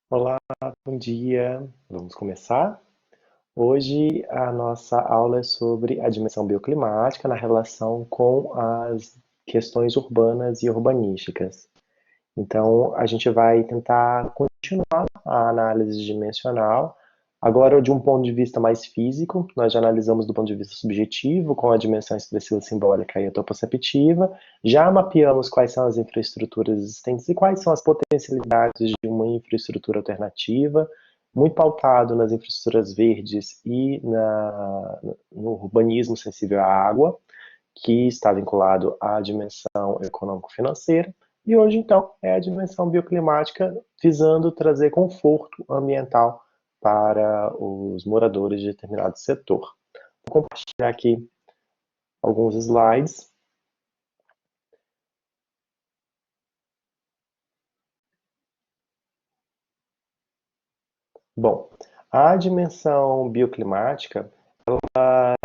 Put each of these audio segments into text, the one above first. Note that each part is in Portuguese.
Olá, bom dia. Vamos começar? Hoje a nossa aula é sobre a dimensão bioclimática na relação com as questões urbanas e urbanísticas. Então, a gente vai tentar continuar a análise dimensional, agora de um ponto de vista mais físico. Nós já analisamos do ponto de vista subjetivo, com a dimensão expressiva simbólica e a toposceptiva. Já mapeamos quais são as infraestruturas existentes e quais são as potencialidades de uma infraestrutura alternativa, muito pautado nas infraestruturas verdes e no urbanismo sensível à água, que está vinculado à dimensão econômico-financeira, e hoje, então, é a dimensão bioclimática, visando trazer conforto ambiental para os moradores de determinado setor. Vou compartilhar aqui alguns slides. Bom, a dimensão bioclimática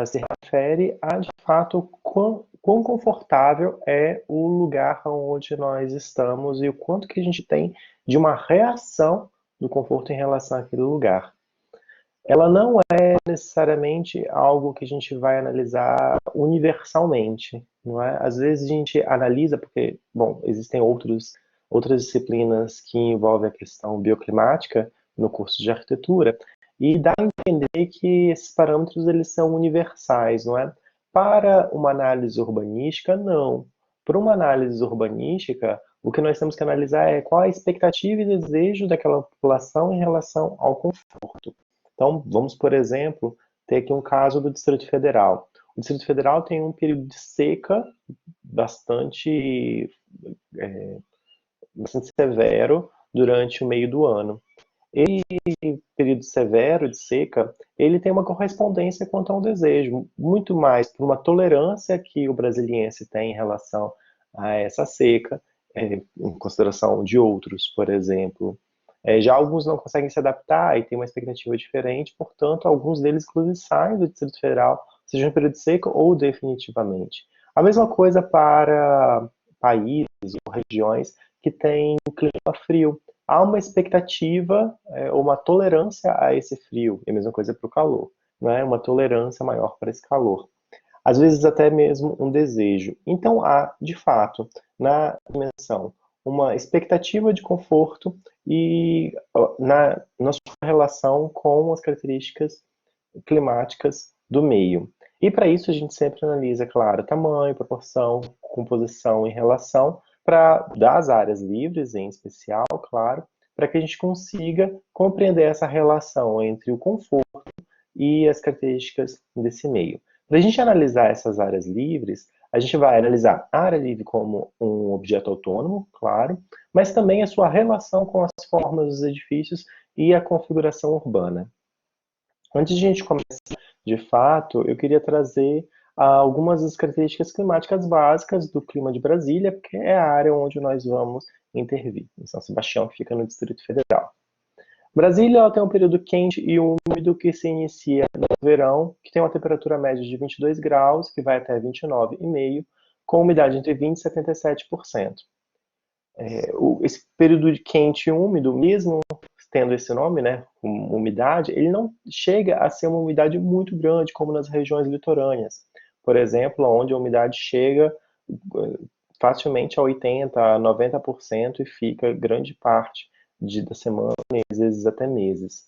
se refere a, de fato, quão confortável é o lugar onde nós estamos e o quanto que a gente tem de uma reação do conforto em relação àquele lugar. Ela não é necessariamente algo que a gente vai analisar universalmente, não é? Às vezes a gente analisa porque, bom, existem outras disciplinas que envolvem a questão bioclimática no curso de arquitetura, e dá a entender que esses parâmetros eles são universais, não é? Para uma análise urbanística, não. Para uma análise urbanística, o que nós temos que analisar é qual a expectativa e desejo daquela população em relação ao conforto. Então, vamos, por exemplo, ter aqui um caso do Distrito Federal. O Distrito Federal tem um período de seca bastante, é, bastante severo durante o meio do ano. Esse período severo de seca, ele tem uma correspondência quanto a um desejo, muito mais por uma tolerância que o brasiliense tem em relação a essa seca, em consideração de outros, por exemplo. Já alguns não conseguem se adaptar e têm uma expectativa diferente, portanto, alguns deles, inclusive, saem do Distrito Federal, seja em período de seca ou definitivamente. A mesma coisa para países ou regiões que têm clima frio. Há uma expectativa, uma tolerância a esse frio, e a mesma coisa para o calor, né? Uma tolerância maior para esse calor. Às vezes até mesmo um desejo. Então há, de fato, na dimensão, uma expectativa de conforto e na sua relação com as características climáticas do meio. E para isso a gente sempre analisa, claro, tamanho, proporção, composição e relação das áreas livres, em especial, claro, para que a gente consiga compreender essa relação entre o conforto e as características desse meio. Para a gente analisar essas áreas livres, a gente vai analisar a área livre como um objeto autônomo, claro, mas também a sua relação com as formas dos edifícios e a configuração urbana. Antes de a gente começar, de fato, eu queria trazer algumas das características climáticas básicas do clima de Brasília, porque é a área onde nós vamos intervir. Em São Sebastião, que fica no Distrito Federal. Brasília ela tem um período quente e úmido que se inicia no verão, que tem uma temperatura média de 22 graus, que vai até 29,5, com umidade entre 20% e 77%. Esse período de quente e úmido, mesmo tendo esse nome, né, umidade, ele não chega a ser uma umidade muito grande, como nas regiões litorâneas. Por exemplo, onde a umidade chega facilmente a 80%, a 90% e fica grande parte da semana e às vezes até meses.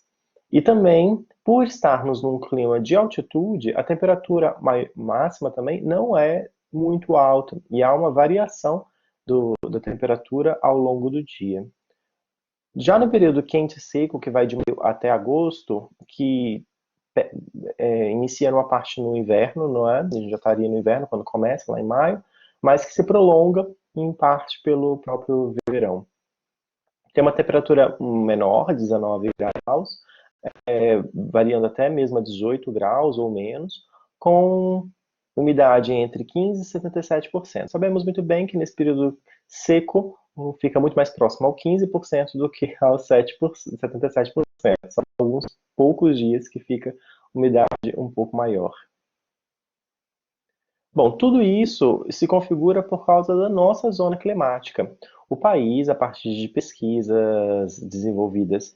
E também, por estarmos num clima de altitude, a temperatura máxima também não é muito alta e há uma variação da temperatura ao longo do dia. Já no período quente e seco, que vai de maio até agosto, que inicia numa parte no inverno, não é? A gente já estaria no inverno quando começa, lá em maio, mas que se prolonga em parte pelo próprio verão. Tem uma temperatura menor, 19 graus, variando até mesmo a 18 graus ou menos, com umidade entre 15% e 77%. Sabemos muito bem que nesse período seco fica muito mais próximo ao 15% do que aos 77%. São alguns poucos dias que fica umidade um pouco maior. Bom, tudo isso se configura por causa da nossa zona climática. O país, a partir de pesquisas desenvolvidas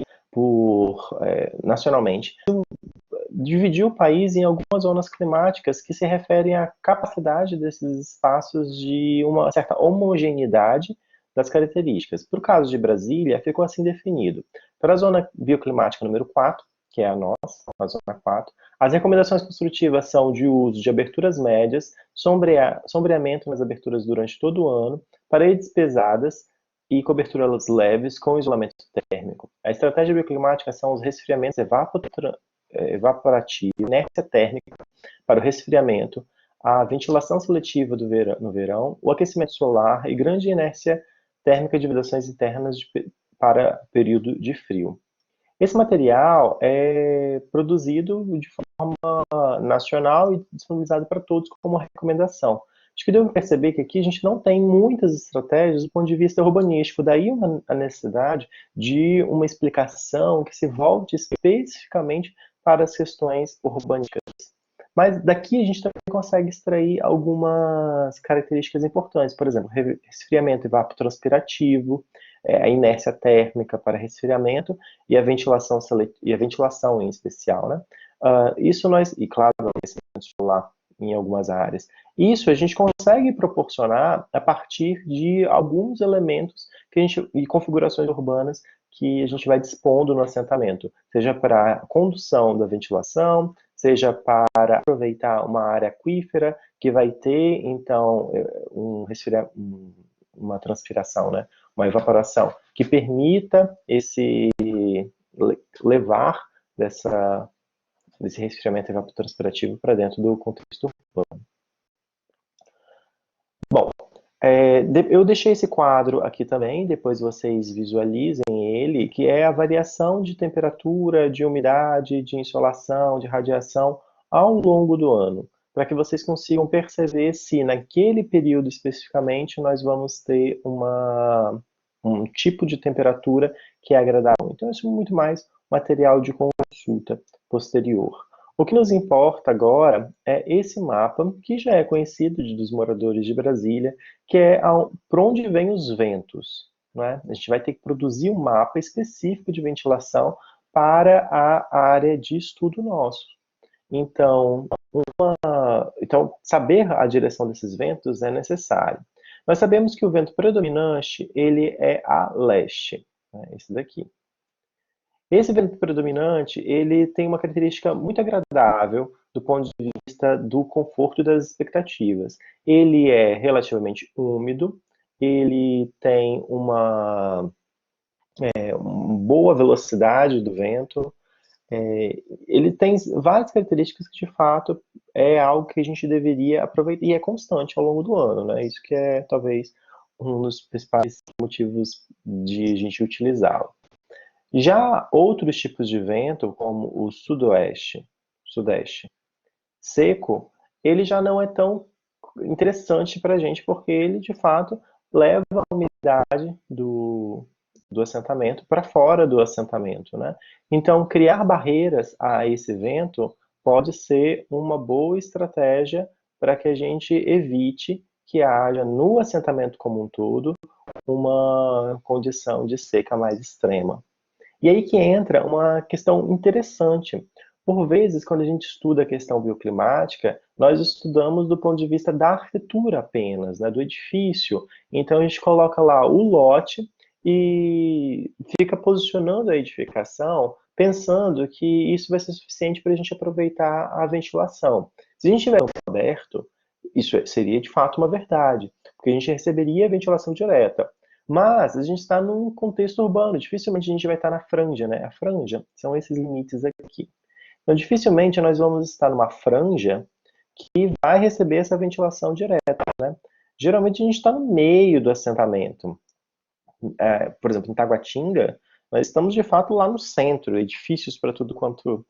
nacionalmente, dividir o país em algumas zonas climáticas que se referem à capacidade desses espaços de uma certa homogeneidade das características. Para o caso de Brasília, ficou assim definido. Para a zona bioclimática número 4, que é a nossa, a zona 4, as recomendações construtivas são de uso de aberturas médias, sombreamento nas aberturas durante todo o ano, paredes pesadas e coberturas leves com isolamento térmico. A estratégia bioclimática são os resfriamentos evaporativa, inércia térmica para o resfriamento, a ventilação seletiva no verão, o aquecimento solar e grande inércia térmica de vedações internas para período de frio. Esse material é produzido de forma nacional e disponibilizado para todos como recomendação. Acho que devo perceber que aqui a gente não tem muitas estratégias do ponto de vista urbanístico, daí a necessidade de uma explicação que se volte especificamente para as questões urbanísticas. Mas daqui a gente também consegue extrair algumas características importantes, por exemplo, resfriamento evapotranspirativo, a inércia térmica para resfriamento e a ventilação em especial, né? Isso nós, e claro, o aquecimento solar em algumas áreas. Isso a gente consegue proporcionar a partir de alguns elementos e configurações urbanas que a gente vai dispondo no assentamento, seja para a condução da ventilação, seja para aproveitar uma área aquífera que vai ter, então, uma transpiração, né? Uma evaporação que permita esse levar desse resfriamento evapotranspirativo para dentro do contexto urbano. Bom, eu deixei esse quadro aqui também, depois vocês visualizem ele, que é a variação de temperatura, de umidade, de insolação, de radiação ao longo do ano, para que vocês consigam perceber se naquele período especificamente nós vamos ter um tipo de temperatura que é agradável. Então isso é muito mais material de consulta posterior. O que nos importa agora é esse mapa, que já é conhecido dos moradores de Brasília, que é por onde vêm os ventos. Né? A gente vai ter que produzir um mapa específico de ventilação para a área de estudo nosso. Então, saber a direção desses ventos é necessário. Nós sabemos que o vento predominante, ele é a leste, né? Esse daqui. Esse vento predominante, ele tem uma característica muito agradável do ponto de vista do conforto e das expectativas. Ele é relativamente úmido, ele tem uma boa velocidade do vento, ele tem várias características que, de fato, é algo que a gente deveria aproveitar, e é constante ao longo do ano, né? Isso que é, talvez, um dos principais motivos de a gente utilizá-lo. Já outros tipos de vento, como o sudeste, seco, ele já não é tão interessante para a gente, porque ele, de fato, leva a umidade do assentamento para fora do assentamento, né? Então, criar barreiras a esse vento pode ser uma boa estratégia para que a gente evite que haja no assentamento como um todo uma condição de seca mais extrema. E aí que entra uma questão interessante. Por vezes, quando a gente estuda a questão bioclimática, nós estudamos do ponto de vista da arquitetura apenas, né, do edifício. Então a gente coloca lá o lote e fica posicionando a edificação, pensando que isso vai ser suficiente para a gente aproveitar a ventilação. Se a gente tiver um aberto, isso seria de fato uma verdade, porque a gente receberia a ventilação direta. Mas a gente está num contexto urbano, dificilmente a gente vai estar na franja, né? A franja são esses limites aqui. Então, dificilmente nós vamos estar numa franja que vai receber essa ventilação direta, né? Geralmente a gente está no meio do assentamento. Por exemplo, em Taguatinga, nós estamos de fato lá no centro, edifícios para tudo quanto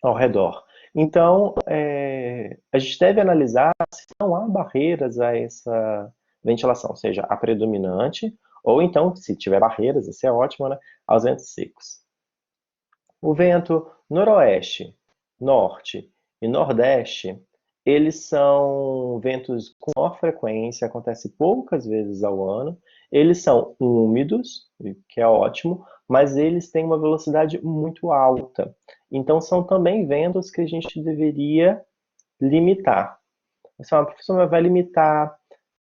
ao redor. Então, a gente deve analisar se não há barreiras a essa ventilação, seja a predominante, ou então, se tiver barreiras, isso é ótimo, né, aos ventos secos. O vento noroeste, norte e nordeste, eles são ventos com maior frequência, acontece poucas vezes ao ano, eles são úmidos, que é ótimo, mas eles têm uma velocidade muito alta. Então, são também ventos que a gente deveria limitar. Assim, a professora vai limitar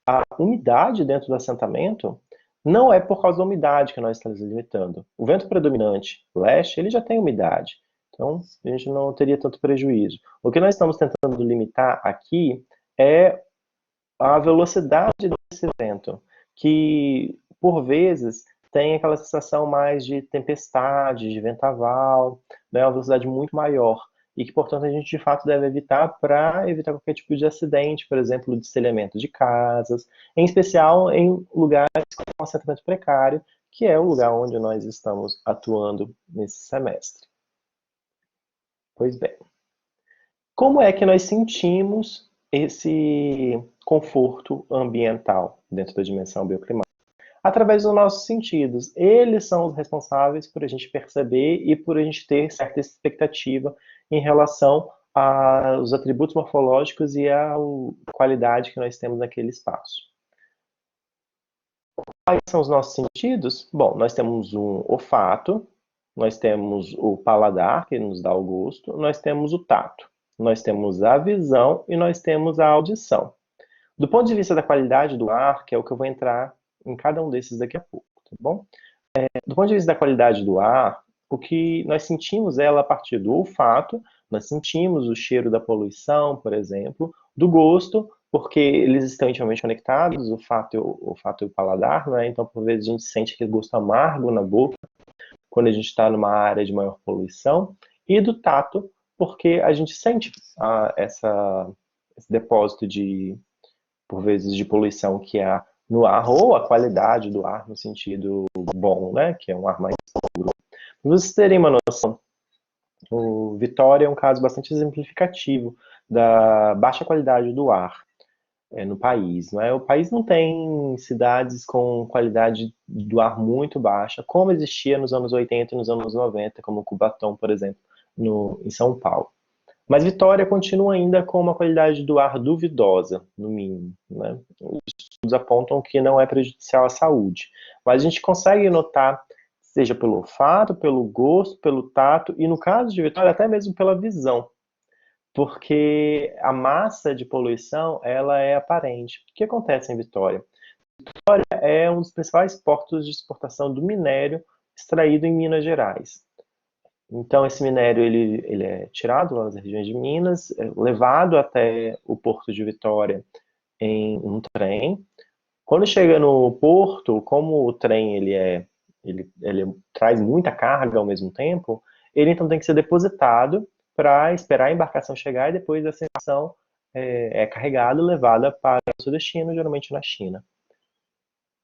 a umidade dentro do assentamento, não é por causa da umidade que nós estamos limitando. O vento predominante leste, ele já tem umidade. Então, a gente não teria tanto prejuízo. O que nós estamos tentando limitar aqui é a velocidade desse vento, que, por vezes, tem aquela sensação mais de tempestade, de vendaval, né, uma velocidade muito maior e que, portanto, a gente de fato deve evitar para evitar qualquer tipo de acidente, por exemplo, destelhamento de casas, em especial em lugares com assentamento precário, que é o lugar onde nós estamos atuando nesse semestre. Pois bem, como é que nós sentimos esse conforto ambiental dentro da dimensão bioclimática? Através dos nossos sentidos. Eles são os responsáveis por a gente perceber e por a gente ter certa expectativa em relação aos atributos morfológicos e à qualidade que nós temos naquele espaço. Quais são os nossos sentidos? Bom, nós temos um olfato, nós temos o paladar, que nos dá o gosto, nós temos o tato, nós temos a visão e nós temos a audição. Do ponto de vista da qualidade do ar, que é o que eu vou entrar em cada um desses daqui a pouco, tá bom? Do ponto de vista da qualidade do ar, o que nós sentimos ela a partir do olfato, nós sentimos o cheiro da poluição, por exemplo, do gosto, porque eles estão intimamente conectados, o olfato e o paladar, né? Então, por vezes, a gente sente aquele gosto amargo na boca, quando a gente está numa área de maior poluição, e do tato, porque a gente sente esse depósito de, por vezes, de poluição que há no ar, ou a qualidade do ar no sentido bom, né, que é um ar mais puro. Para vocês terem uma noção, o Vitória é um caso bastante exemplificativo da baixa qualidade do ar no país. Não é? O país não tem cidades com qualidade do ar muito baixa, como existia nos anos 80 e nos anos 90, como Cubatão, por exemplo, em São Paulo. Mas Vitória continua ainda com uma qualidade do ar duvidosa, no mínimo. Né? Os estudos apontam que não é prejudicial à saúde. Mas a gente consegue notar, seja pelo olfato, pelo gosto, pelo tato, e no caso de Vitória, até mesmo pela visão. Porque a massa de poluição, ela é aparente. O que acontece em Vitória? Vitória é um dos principais portos de exportação do minério extraído em Minas Gerais. Então, esse minério ele é tirado lá nas regiões de Minas, levado até o porto de Vitória em um trem. Quando chega no porto, como o trem ele traz muita carga ao mesmo tempo, ele então tem que ser depositado para esperar a embarcação chegar e depois essa embarcação é carregada e levada para o seu destino, geralmente na China.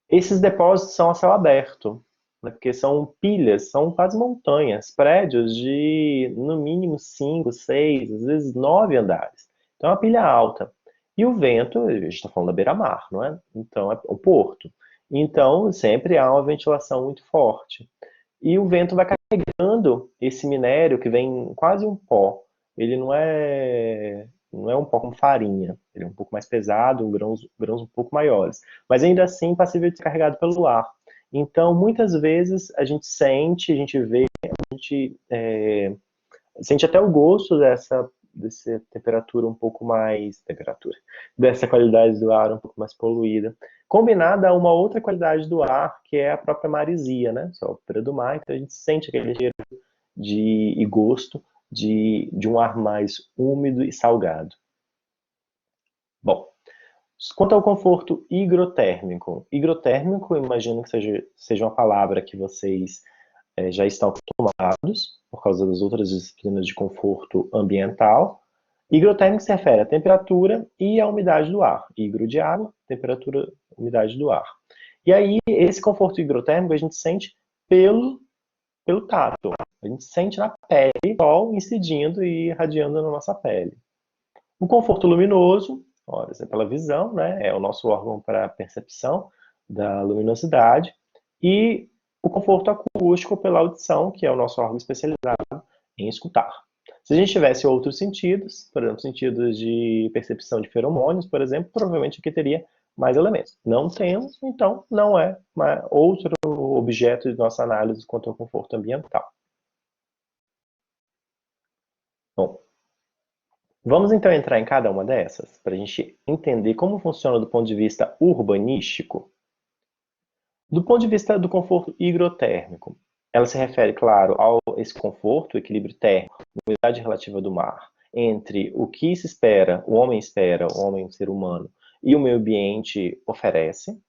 Esses depósitos são a céu aberto, né, porque são pilhas, são quase montanhas, prédios de no mínimo 5, 6, às vezes 9 andares. Então é uma pilha alta. E o vento, a gente está falando da beira-mar, não é? Então é o porto. Então sempre há uma ventilação muito forte. E o vento vai carregando esse minério que vem quase um pó. Ele não é um pó com farinha, ele é um pouco mais pesado, grãos um pouco maiores, mas ainda assim passível de ser carregado pelo ar. Então, muitas vezes a gente sente, a gente vê, a gente sente até o gosto dessa temperatura um pouco mais, dessa qualidade do ar um pouco mais poluída, combinada a uma outra qualidade do ar, que é a própria maresia, né? Só a altura do mar, então a gente sente aquele cheiro e gosto de um ar mais úmido e salgado. Bom, quanto ao conforto higrotérmico. Higrotérmico, imagino que seja uma palavra que vocês já estão acostumados, por causa das outras disciplinas de conforto ambiental. Higrotérmico se refere à temperatura e à umidade do ar. Higro de água, temperatura, umidade do ar. E aí, esse conforto higrotérmico a gente sente pelo tato. A gente sente na pele o sol incidindo e irradiando na nossa pele. O conforto luminoso, ora, é pela visão, né? É o nosso órgão para percepção da luminosidade. E o conforto acústico pela audição, que é o nosso órgão especializado em escutar. Se a gente tivesse outros sentidos, por exemplo, sentidos de percepção de feromônios, por exemplo, provavelmente aqui teria mais elementos. Não temos, então não é outro objeto de nossa análise quanto ao conforto ambiental. Bom, vamos então entrar em cada uma dessas, para a gente entender como funciona do ponto de vista urbanístico. Do ponto de vista do conforto higrotérmico, ela se refere, claro, ao esse conforto, o equilíbrio térmico, a umidade relativa do mar, entre o que se espera, o homem, o ser humano, e o meio ambiente oferece.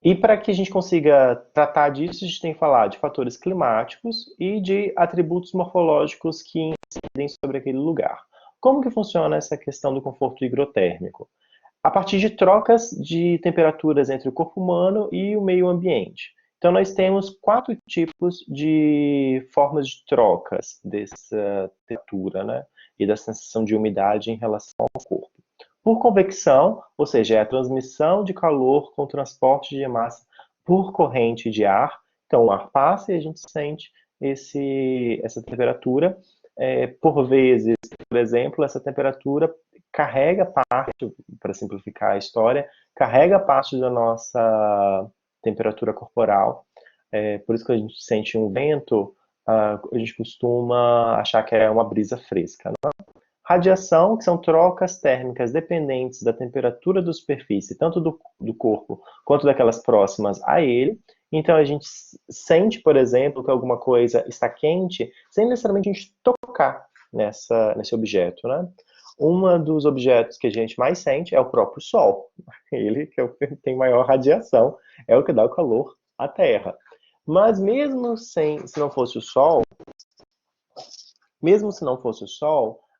E para que a gente consiga tratar disso, a gente tem que falar de fatores climáticos e de atributos morfológicos que incidem sobre aquele lugar. Como que funciona essa questão do conforto higrotérmico? A partir de trocas de temperaturas entre o corpo humano e o meio ambiente. Então, nós temos 4 tipos de formas de trocas dessa temperatura, né? E da sensação de umidade em relação ao corpo. Por convecção, ou seja, é a transmissão de calor com transporte de massa por corrente de ar. Então, o ar passa e a gente sente essa temperatura. Por vezes, por exemplo, essa temperatura carrega parte, para simplificar a história, carrega parte da nossa temperatura corporal. Por isso que a gente sente um vento, a gente costuma achar que é uma brisa fresca, né? Radiação, que são trocas térmicas dependentes da temperatura da superfície, tanto do corpo quanto daquelas próximas a ele. Então a gente sente, por exemplo, que alguma coisa está quente, sem necessariamente a gente tocar nesse objeto, né? Um dos objetos que a gente mais sente é o próprio Sol. Ele que tem maior radiação, é o que dá o calor à Terra. Mas se não fosse o Sol,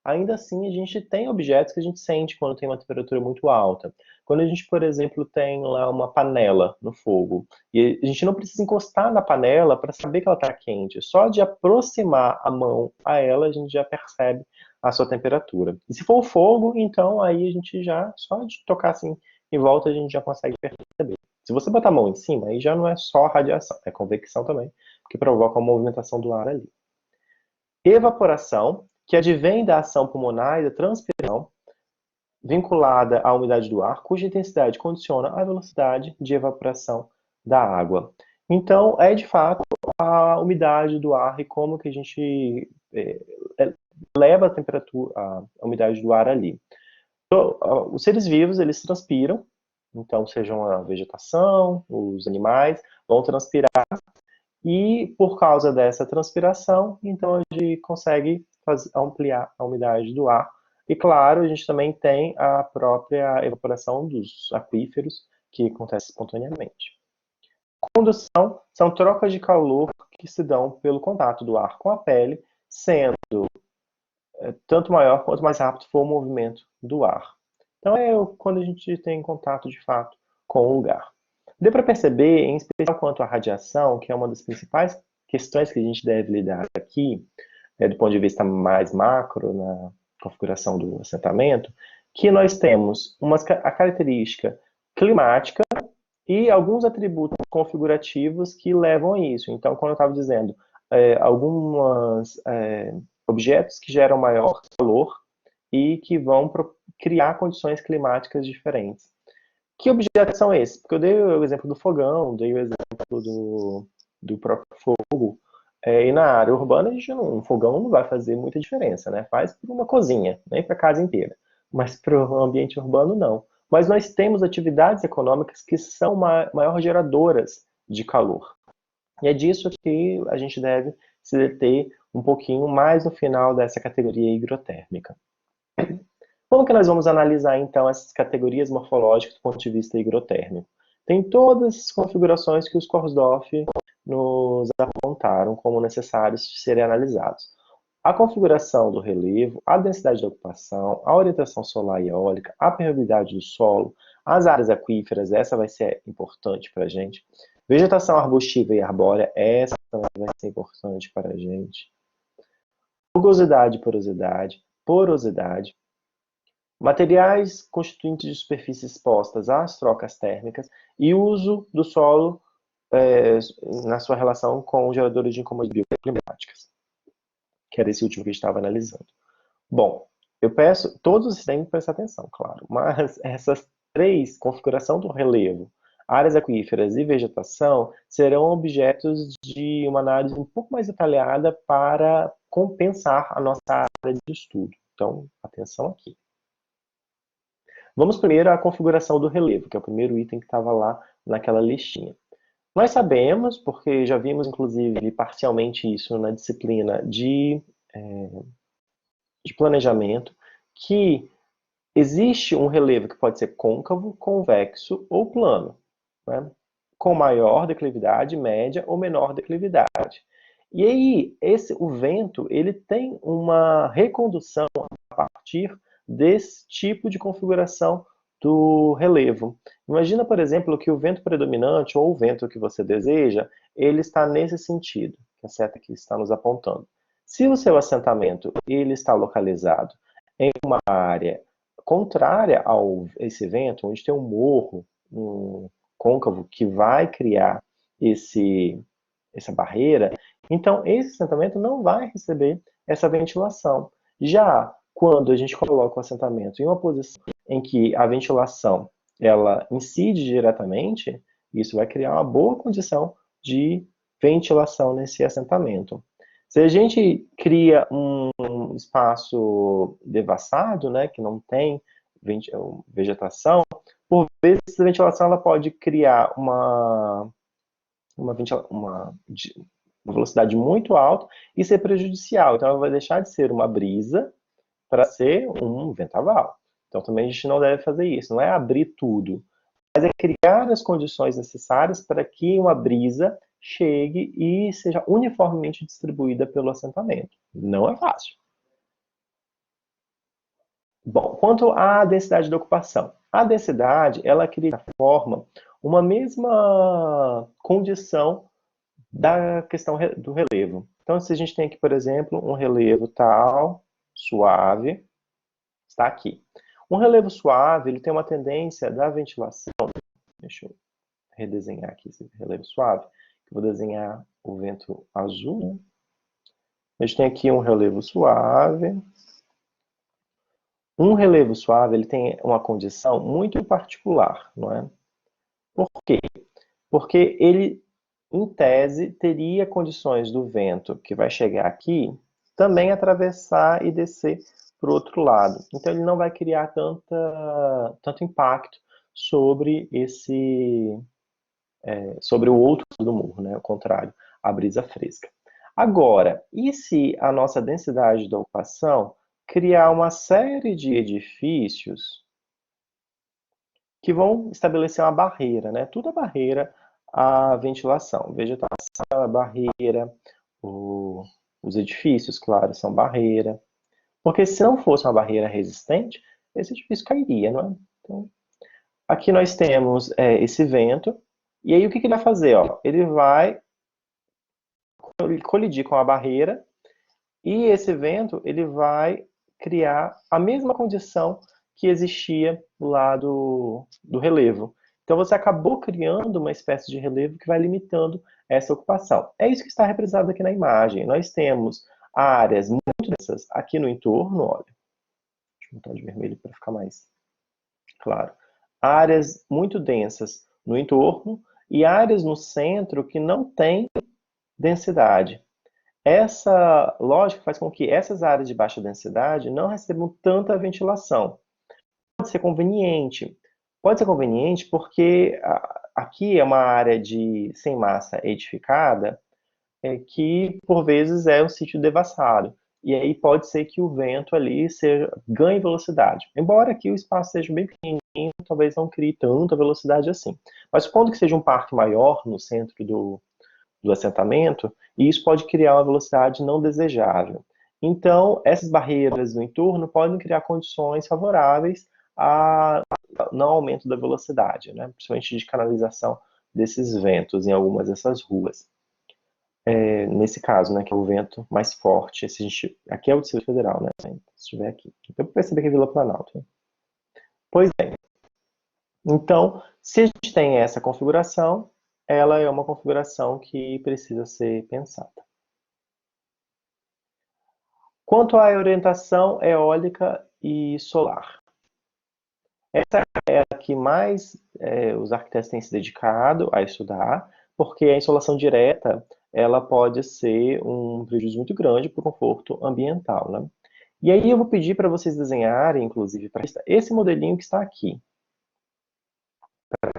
ainda assim a gente tem objetos que a gente sente quando tem uma temperatura muito alta. Quando a gente, por exemplo, tem lá uma panela no fogo, e a gente não precisa encostar na panela para saber que ela está quente. Só de aproximar a mão a ela, a gente já percebe a sua temperatura. E se for o fogo, então aí a gente já, só de tocar assim em volta, a gente já consegue perceber. Se você botar a mão em cima, aí já não é só radiação, é convecção também, que provoca a movimentação do ar ali. Evaporação, que advém da ação pulmonar e da transpiração, vinculada à umidade do ar, cuja intensidade condiciona a velocidade de evaporação da água. Então, é de fato a umidade do ar e como que a gente leva a temperatura, a umidade do ar ali. Então, os seres vivos, eles transpiram, então sejam a vegetação, os animais, vão transpirar, e por causa dessa transpiração, então a gente consegue ampliar a umidade do ar. E claro, a gente também tem a própria evaporação dos aquíferos, que acontece espontaneamente. Condução são trocas de calor que se dão pelo contato do ar com a pele, sendo tanto maior quanto mais rápido for o movimento do ar. Então é quando a gente tem contato de fato com o lugar. Deu para perceber, em especial quanto à radiação, que é uma das principais questões que a gente deve lidar aqui, do ponto de vista mais macro, na configuração do assentamento, que nós temos a característica climática e alguns atributos configurativos que levam a isso. Então, como eu estava dizendo, alguns objetos que geram maior calor e que vão criar condições climáticas diferentes. Que objetos são esses? Porque eu dei o exemplo do fogão, dei o exemplo do próprio fogo. E na área urbana, um fogão não vai fazer muita diferença, né? Faz para uma cozinha, nem para a casa inteira. Mas para o ambiente urbano, não. Mas nós temos atividades econômicas que são maior geradoras de calor. E é disso que a gente deve se deter um pouquinho mais no final dessa categoria higrotérmica. Como que nós vamos analisar, então, essas categorias morfológicas do ponto de vista higrotérmico? Tem todas as configurações que os Korsdorff nos apontaram como necessários de serem analisados. A configuração do relevo, a densidade da ocupação, a orientação solar e eólica, a permeabilidade do solo, as áreas aquíferas, essa vai ser importante para a gente. Vegetação arbustiva e arbórea, essa também vai ser importante para a gente. Rugosidade e porosidade. Materiais constituintes de superfícies expostas às trocas térmicas e uso do solo na sua relação com os geradores de incomodidades bioclimáticas, que era esse último que a gente estava analisando. Bom, eu peço, todos têm que prestar atenção, claro, mas essas três, configuração do relevo, Áreas aquíferas e vegetação serão objetos de uma análise um pouco mais detalhada para compensar a nossa área de estudo. Então, atenção aqui. Vamos primeiro à configuração do relevo, que é o primeiro item que estava lá naquela listinha. Nós sabemos, porque já vimos inclusive parcialmente isso na disciplina de planejamento, que existe um relevo que pode ser côncavo, convexo ou plano, né? Com maior declividade, média ou menor declividade. E aí, o vento ele tem uma recondução a partir desse tipo de configuração do relevo. Imagina, por exemplo, que o vento predominante ou o vento que você deseja, ele está nesse sentido, que a seta aqui está nos apontando. Se o seu assentamento ele está localizado em uma área contrária a esse vento, onde tem um morro, um côncavo que vai criar essa barreira, então esse assentamento não vai receber essa ventilação. Já quando a gente coloca o assentamento em uma posição em que a ventilação ela incide diretamente, isso vai criar uma boa condição de ventilação nesse assentamento. Se a gente cria um espaço devassado, né, que não tem vegetação, por vezes a ventilação ela pode criar uma velocidade muito alta e ser prejudicial. Então ela vai deixar de ser uma brisa para ser um vendaval. Então também a gente não deve fazer isso, não é abrir tudo, mas é criar as condições necessárias para que uma brisa chegue e seja uniformemente distribuída pelo assentamento. Não é fácil. Bom, quanto à densidade da ocupação. A densidade, ela cria, de forma, uma mesma condição da questão do relevo. Então, se a gente tem aqui, por exemplo, um relevo tal, suave, está aqui. Um relevo suave, ele tem uma tendência da ventilação. Deixa eu redesenhar aqui esse relevo suave. Eu vou desenhar o vento azul. A gente tem aqui um relevo suave. Um relevo suave ele tem uma condição muito particular, não é? Por quê? Porque ele, em tese, teria condições do vento que vai chegar aqui também atravessar e descer para o outro lado. Então ele não vai criar tanto impacto sobre sobre o outro lado do morro, né? O contrário, a brisa fresca. Agora, e se a nossa densidade da ocupação criar uma série de edifícios que vão estabelecer uma barreira, né? Tudo é barreira à ventilação. Vegetação é barreira, os edifícios, claro, são barreira. Porque se não fosse uma barreira resistente, esse edifício cairia, não é? Então, aqui nós temos esse vento, e aí o que ele vai fazer? Ó? Ele vai colidir com a barreira, e esse vento ele vai criar a mesma condição que existia lá do relevo. Então você acabou criando uma espécie de relevo que vai limitando essa ocupação. É isso que está representado aqui na imagem. Nós temos áreas muito densas aqui no entorno, olha. Deixa eu botar de vermelho para ficar mais claro. Áreas muito densas no entorno e áreas no centro que não têm densidade. Essa lógica faz com que essas áreas de baixa densidade não recebam tanta ventilação. Pode ser conveniente. Pode ser conveniente porque aqui é uma área sem massa edificada que, por vezes, é um sítio devassado. E aí pode ser que o vento ali ganhe velocidade. Embora aqui o espaço seja bem pequenininho, talvez não crie tanta velocidade assim. Mas supondo que seja um parque maior no centro do assentamento, e isso pode criar uma velocidade não desejável. Então, essas barreiras no entorno podem criar condições favoráveis não aumento da velocidade, né? Principalmente de canalização desses ventos em algumas dessas ruas. Nesse caso, né, que é o vento mais forte, aqui é o Distrito Federal, né? Se estiver aqui. Então, perceber que é Vila Planalto. Né? Pois bem. Então, se a gente tem essa configuração, ela é uma configuração que precisa ser pensada. Quanto à orientação eólica e solar. Essa é a que mais os arquitetos têm se dedicado a estudar, porque a insolação direta ela pode ser um prejuízo muito grande para o conforto ambiental, né? E aí eu vou pedir para vocês desenharem, inclusive, para esse modelinho que está aqui,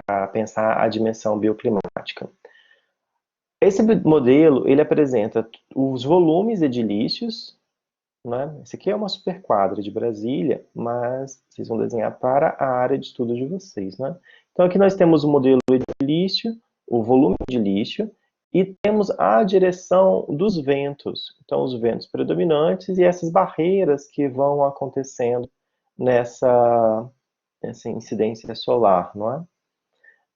para pensar a dimensão bioclimática. Esse modelo, ele apresenta os volumes edilícios, né? Esse aqui é uma superquadra de Brasília, mas vocês vão desenhar para a área de estudo de vocês, né? Então aqui nós temos o modelo edilício, o volume edilício, e temos a direção dos ventos. Então os ventos predominantes e essas barreiras que vão acontecendo nessa incidência solar, não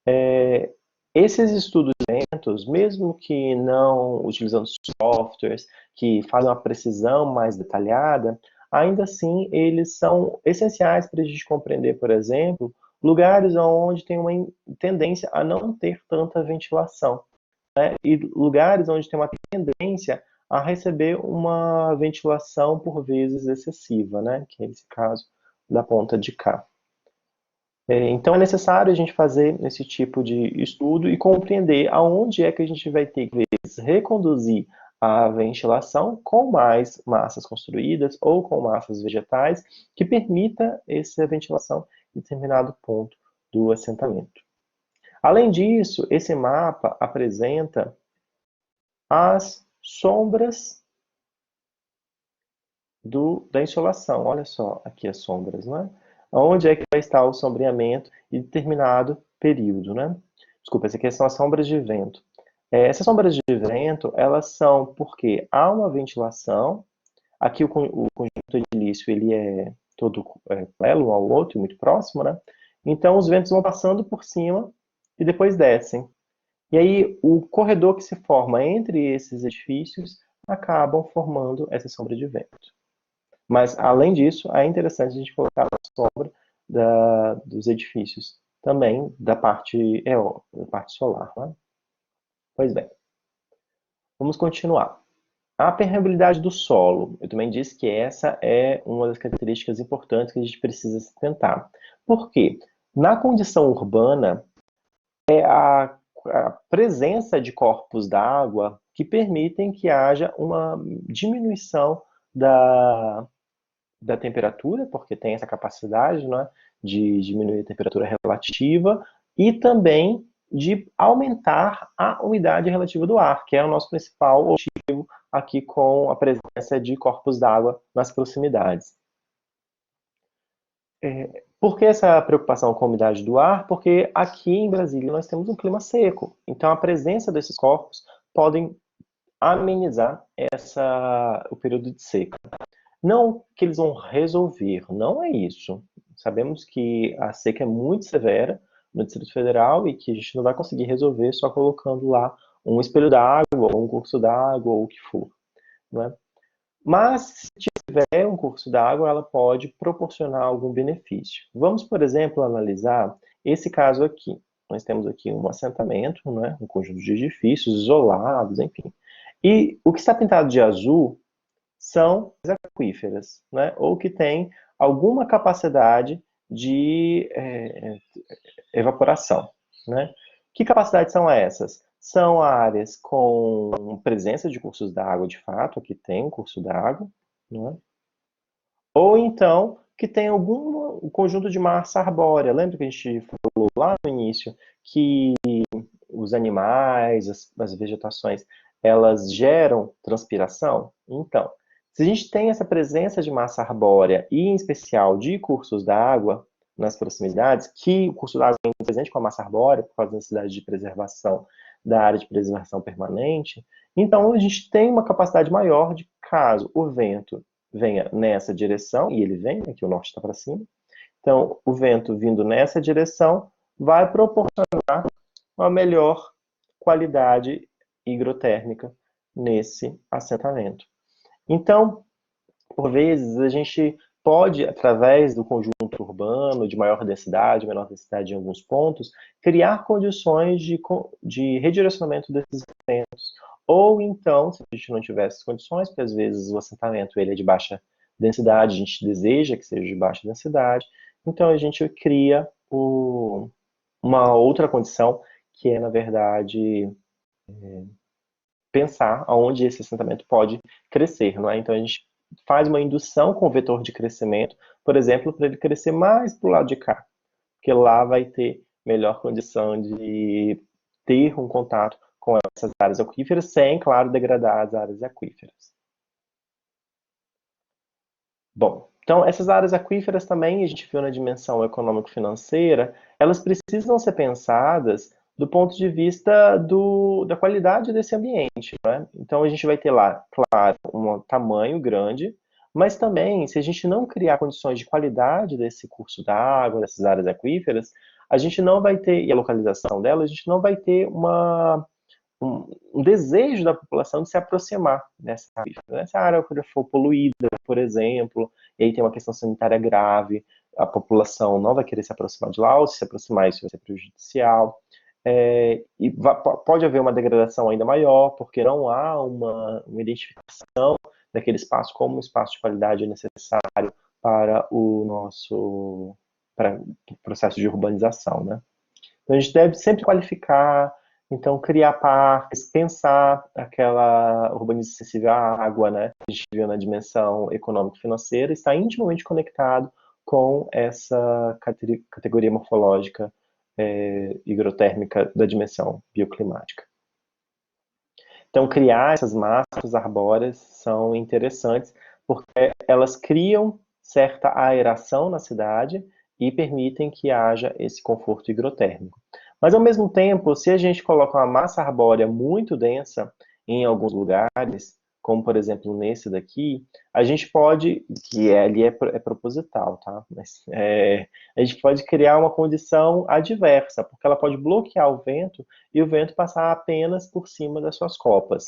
é? Esses estudos lentos, mesmo que não utilizando softwares que fazem uma precisão mais detalhada, ainda assim eles são essenciais para a gente compreender, por exemplo, lugares onde tem uma tendência a não ter tanta ventilação, né? E lugares onde tem uma tendência a receber uma ventilação por vezes excessiva, né? Que é esse caso da ponta de cá. Então é necessário a gente fazer esse tipo de estudo e compreender aonde é que a gente vai ter que, às vezes, reconduzir a ventilação com mais massas construídas ou com massas vegetais que permita essa ventilação em determinado ponto do assentamento. Além disso, esse mapa apresenta as sombras da insolação. Olha só aqui as sombras, né? Onde é que vai estar o sombreamento em determinado período, né? Desculpa, essas aqui são as sombras de vento. Essas sombras de vento, elas são porque há uma ventilação. Aqui o conjunto edilício, ele é todo paralelo um ao outro, muito próximo, né? Então os ventos vão passando por cima e depois descem. E aí o corredor que se forma entre esses edifícios acabam formando essa sombra de vento. Mas, além disso, é interessante a gente colocar a sombra dos edifícios também da parte solar. Né? Pois bem, vamos continuar. A permeabilidade do solo. Eu também disse que essa é uma das características importantes que a gente precisa se tentar. Por quê? Na condição urbana, é a presença de corpos d'água que permitem que haja uma diminuição da temperatura, porque tem essa capacidade, né, de diminuir a temperatura relativa, e também de aumentar a umidade relativa do ar, que é o nosso principal objetivo aqui com a presença de corpos d'água nas proximidades. Por que essa preocupação com a umidade do ar? Porque aqui em Brasília nós temos um clima seco, então a presença desses corpos podem amenizar o período de seca. Não que eles vão resolver, não é isso. Sabemos que a seca é muito severa no Distrito Federal e que a gente não vai conseguir resolver só colocando lá um espelho d'água, ou um curso d'água, ou o que for. Né? Mas, se tiver um curso d'água, ela pode proporcionar algum benefício. Vamos, por exemplo, analisar esse caso aqui. Nós temos aqui um assentamento, né? Um conjunto de edifícios isolados, enfim. E o que está pintado de azul são aquíferas, né? Ou que têm alguma capacidade de evaporação. Né? Que capacidades são essas? São áreas com presença de cursos d'água, de fato, aqui tem um curso d'água, né? Ou então que tem algum conjunto de massa arbórea. Lembra que a gente falou lá no início que os animais, as vegetações, elas geram transpiração? Então, se a gente tem essa presença de massa arbórea e, em especial, de cursos d'água nas proximidades, que o curso d'água é presente com a massa arbórea por causa da necessidade de preservação da área de preservação permanente, então a gente tem uma capacidade maior de, caso o vento venha nessa direção, e ele vem, aqui o norte está para cima, então o vento vindo nessa direção vai proporcionar uma melhor qualidade higrotérmica nesse assentamento. Então, por vezes, a gente pode, através do conjunto urbano, de maior densidade, menor densidade em alguns pontos, criar condições de redirecionamento desses ventos. Ou então, se a gente não tiver essas condições, porque às vezes o assentamento ele é de baixa densidade, a gente deseja que seja de baixa densidade, então a gente cria uma outra condição, que é, na verdade, pensar aonde esse assentamento pode crescer, não é? Então a gente faz uma indução com o vetor de crescimento, por exemplo, para ele crescer mais para o lado de cá, porque lá vai ter melhor condição de ter um contato com essas áreas aquíferas, sem, claro, degradar as áreas aquíferas. Bom, então essas áreas aquíferas também, a gente viu na dimensão econômico-financeira, elas precisam ser pensadas do ponto de vista da qualidade desse ambiente, né? Então a gente vai ter lá, claro, um tamanho grande, mas também, se a gente não criar condições de qualidade desse curso d'água, dessas áreas aquíferas, a gente não vai ter, e a localização dela, a gente não vai ter um desejo da população de se aproximar dessa área. Essa área for poluída, por exemplo, e aí tem uma questão sanitária grave, a população não vai querer se aproximar de lá, ou se aproximar isso vai ser prejudicial. Pode haver uma degradação ainda maior, porque não há uma identificação daquele espaço como um espaço de qualidade necessário para o nosso para o processo de urbanização, né? Então a gente deve sempre qualificar, então criar parques, pensar aquela urbanização acessível à água, né? A gente viu na dimensão econômico-financeira, está intimamente conectado com essa categoria morfológica higrotérmica da dimensão bioclimática. Então, criar essas massas arbóreas são interessantes, porque elas criam certa aeração na cidade e permitem que haja esse conforto higrotérmico. Mas, ao mesmo tempo, se a gente coloca uma massa arbórea muito densa em alguns lugares, como, por exemplo, nesse daqui, a gente pode, ali é proposital, tá? Mas a gente pode criar uma condição adversa, porque ela pode bloquear o vento e o vento passar apenas por cima das suas copas.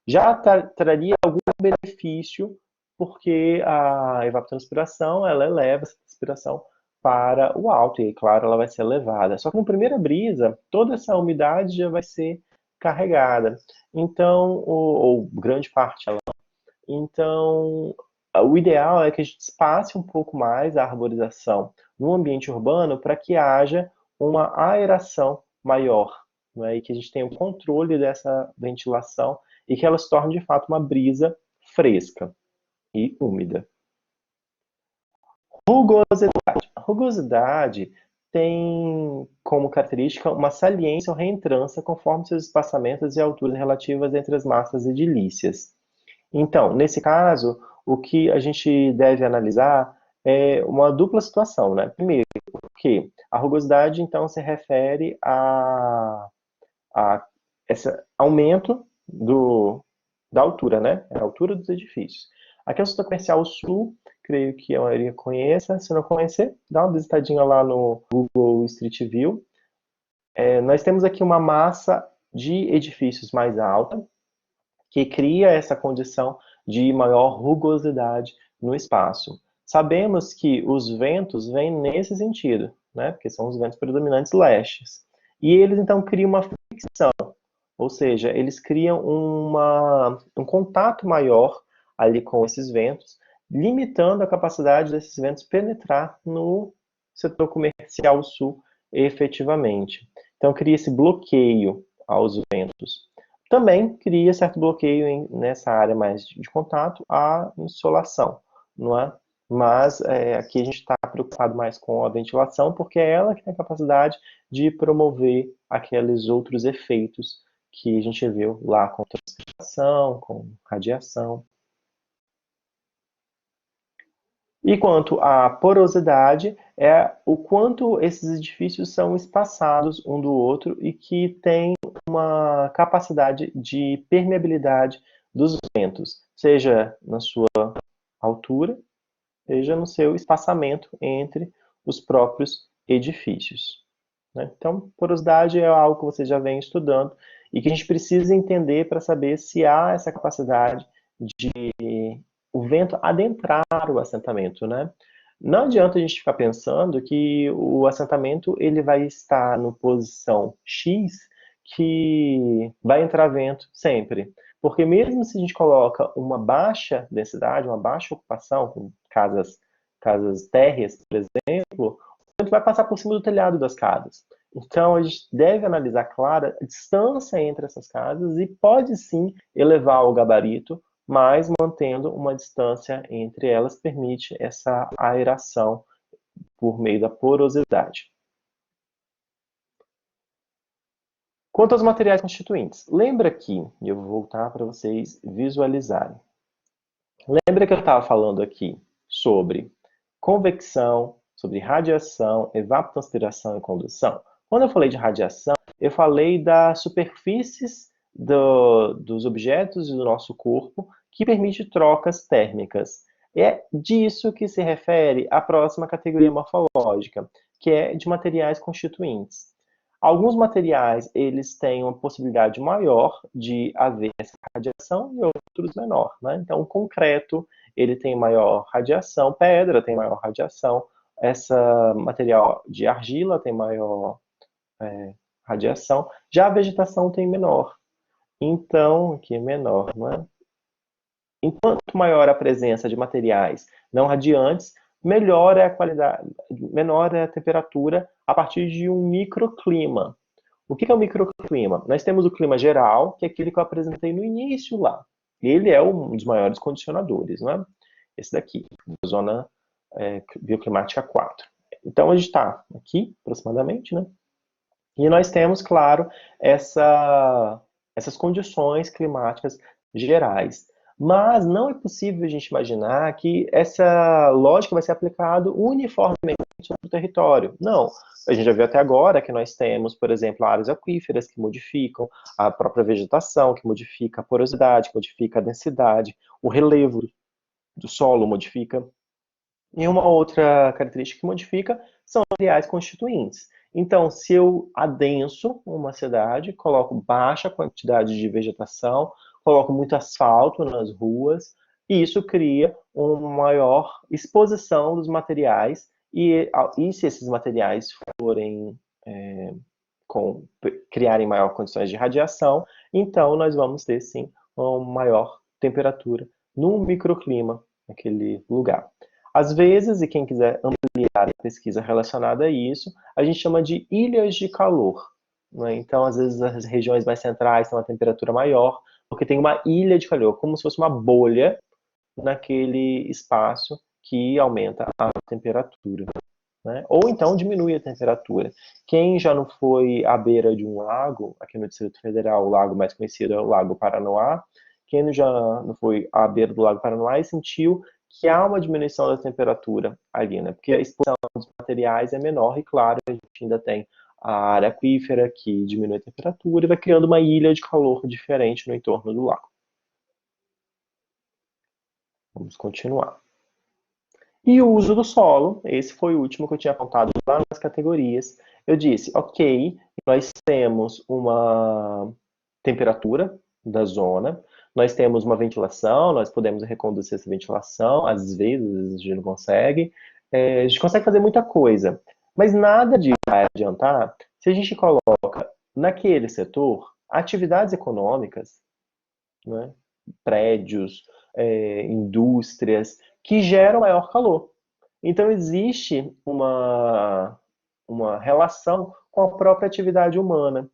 Já traria algum benefício, porque a evapotranspiração, ela eleva essa transpiração para o alto, e claro, ela vai ser elevada. Só que na primeira brisa, toda essa umidade já vai ser carregada. Então, ou grande parte ela. Então, o ideal é que a gente espace um pouco mais a arborização no ambiente urbano para que haja uma aeração maior, né? E que a gente tenha o controle dessa ventilação e que ela se torne de fato uma brisa fresca e úmida. Rugosidade. A rugosidade tem como característica uma saliência ou reentrância conforme seus espaçamentos e alturas relativas entre as massas edilícias. Então, nesse caso, o que a gente deve analisar é uma dupla situação, né? Primeiro, que a rugosidade, então, se refere a esse aumento da altura, né? É a altura dos edifícios. Aqui é o Centro Comercial Sul, creio que a maioria conheça. Se não conhecer, dá uma visitadinha lá no Google Street View. Nós temos aqui uma massa de edifícios mais alta, que cria essa condição de maior rugosidade no espaço. Sabemos que os ventos vêm nesse sentido, né? Porque são os ventos predominantes lestes. E eles então criam uma fricção, ou seja, eles criam um contato maior ali com esses ventos, limitando a capacidade desses ventos penetrar no setor comercial sul efetivamente. Então cria esse bloqueio aos ventos. Também cria certo bloqueio nessa área mais de contato à insolação, não é? Mas aqui a gente está preocupado mais com a ventilação, porque é ela que tem a capacidade de promover aqueles outros efeitos que a gente viu lá com transpiração, com radiação. E quanto à porosidade, é o quanto esses edifícios são espaçados um do outro e que tem uma capacidade de permeabilidade dos ventos, seja na sua altura, seja no seu espaçamento entre os próprios edifícios. Né? Então, porosidade é algo que você já vem estudando e que a gente precisa entender para saber se há essa capacidade de o vento adentrar o assentamento, né? Não adianta a gente ficar pensando que o assentamento ele vai estar na posição X que vai entrar vento sempre. Porque mesmo se a gente coloca uma baixa densidade, uma baixa ocupação, com casas térreas, por exemplo, exemplo, o vento vai passar por cima do telhado das casas. Então, a gente deve analisar, claro, a distância entre essas casas e pode sim elevar o gabarito, mas mantendo uma distância entre elas permite essa aeração por meio da porosidade. Quanto aos materiais constituintes, lembra que, e eu vou voltar para vocês visualizarem. Lembra que eu estava falando aqui sobre convecção, sobre radiação, evapotranspiração e condução? Quando eu falei de radiação, eu falei das superfícies dos objetos do nosso corpo que permite trocas térmicas. É disso que se refere a próxima categoria morfológica, que é de materiais constituintes. Alguns materiais, eles têm uma possibilidade maior de haver essa radiação e outros menor, né? Então, o concreto, ele tem maior radiação, pedra tem maior radiação, essa material de argila tem maior radiação, já a vegetação tem menor. Então, aqui é menor, não é? Enquanto maior a presença de materiais não radiantes, melhor é a qualidade, menor é a temperatura a partir de um microclima. O que é o microclima? Nós temos o clima geral, que é aquele que eu apresentei no início lá. Ele é um dos maiores condicionadores, não é? Esse daqui, zona bioclimática 4. Então, a gente está aqui, aproximadamente, né? E nós temos, claro, essas condições climáticas gerais. Mas não é possível a gente imaginar que essa lógica vai ser aplicada uniformemente sobre o território. Não. A gente já viu até agora que nós temos, por exemplo, áreas aquíferas que modificam a própria vegetação, que modifica a porosidade, que modifica a densidade, o relevo do solo modifica. E uma outra característica que modifica são materiais constituintes. Então, se eu adenso uma cidade, coloco baixa quantidade de vegetação, coloco muito asfalto nas ruas, e isso cria uma maior exposição dos materiais, e se esses materiais forem criarem maior condições de radiação, então nós vamos ter sim uma maior temperatura no microclima naquele lugar. Às vezes, e quem quiser ampliar a pesquisa relacionada a isso, a gente chama de ilhas de calor. Né? Então, às vezes, as regiões mais centrais têm uma temperatura maior, porque tem uma ilha de calor, como se fosse uma bolha naquele espaço que aumenta a temperatura. Né? Ou então diminui a temperatura. Quem já não foi à beira de um lago, aqui no Distrito Federal, o lago mais conhecido é o Lago Paranoá, quem já não foi à beira do Lago Paranoá e sentiu que há uma diminuição da temperatura ali, né? Porque a exposição dos materiais é menor e, claro, a gente ainda tem a área aquífera que diminui a temperatura e vai criando uma ilha de calor diferente no entorno do lago. Vamos continuar. E o uso do solo, esse foi o último que eu tinha apontado lá nas categorias. Eu disse, ok, nós temos uma temperatura da zona, nós temos uma ventilação, nós podemos reconduzir essa ventilação, às vezes a gente não consegue. A gente consegue fazer muita coisa, mas nada disso vai adiantar se a gente coloca naquele setor atividades econômicas, né, prédios, indústrias, que geram maior calor. Então, existe uma relação com a própria atividade humana.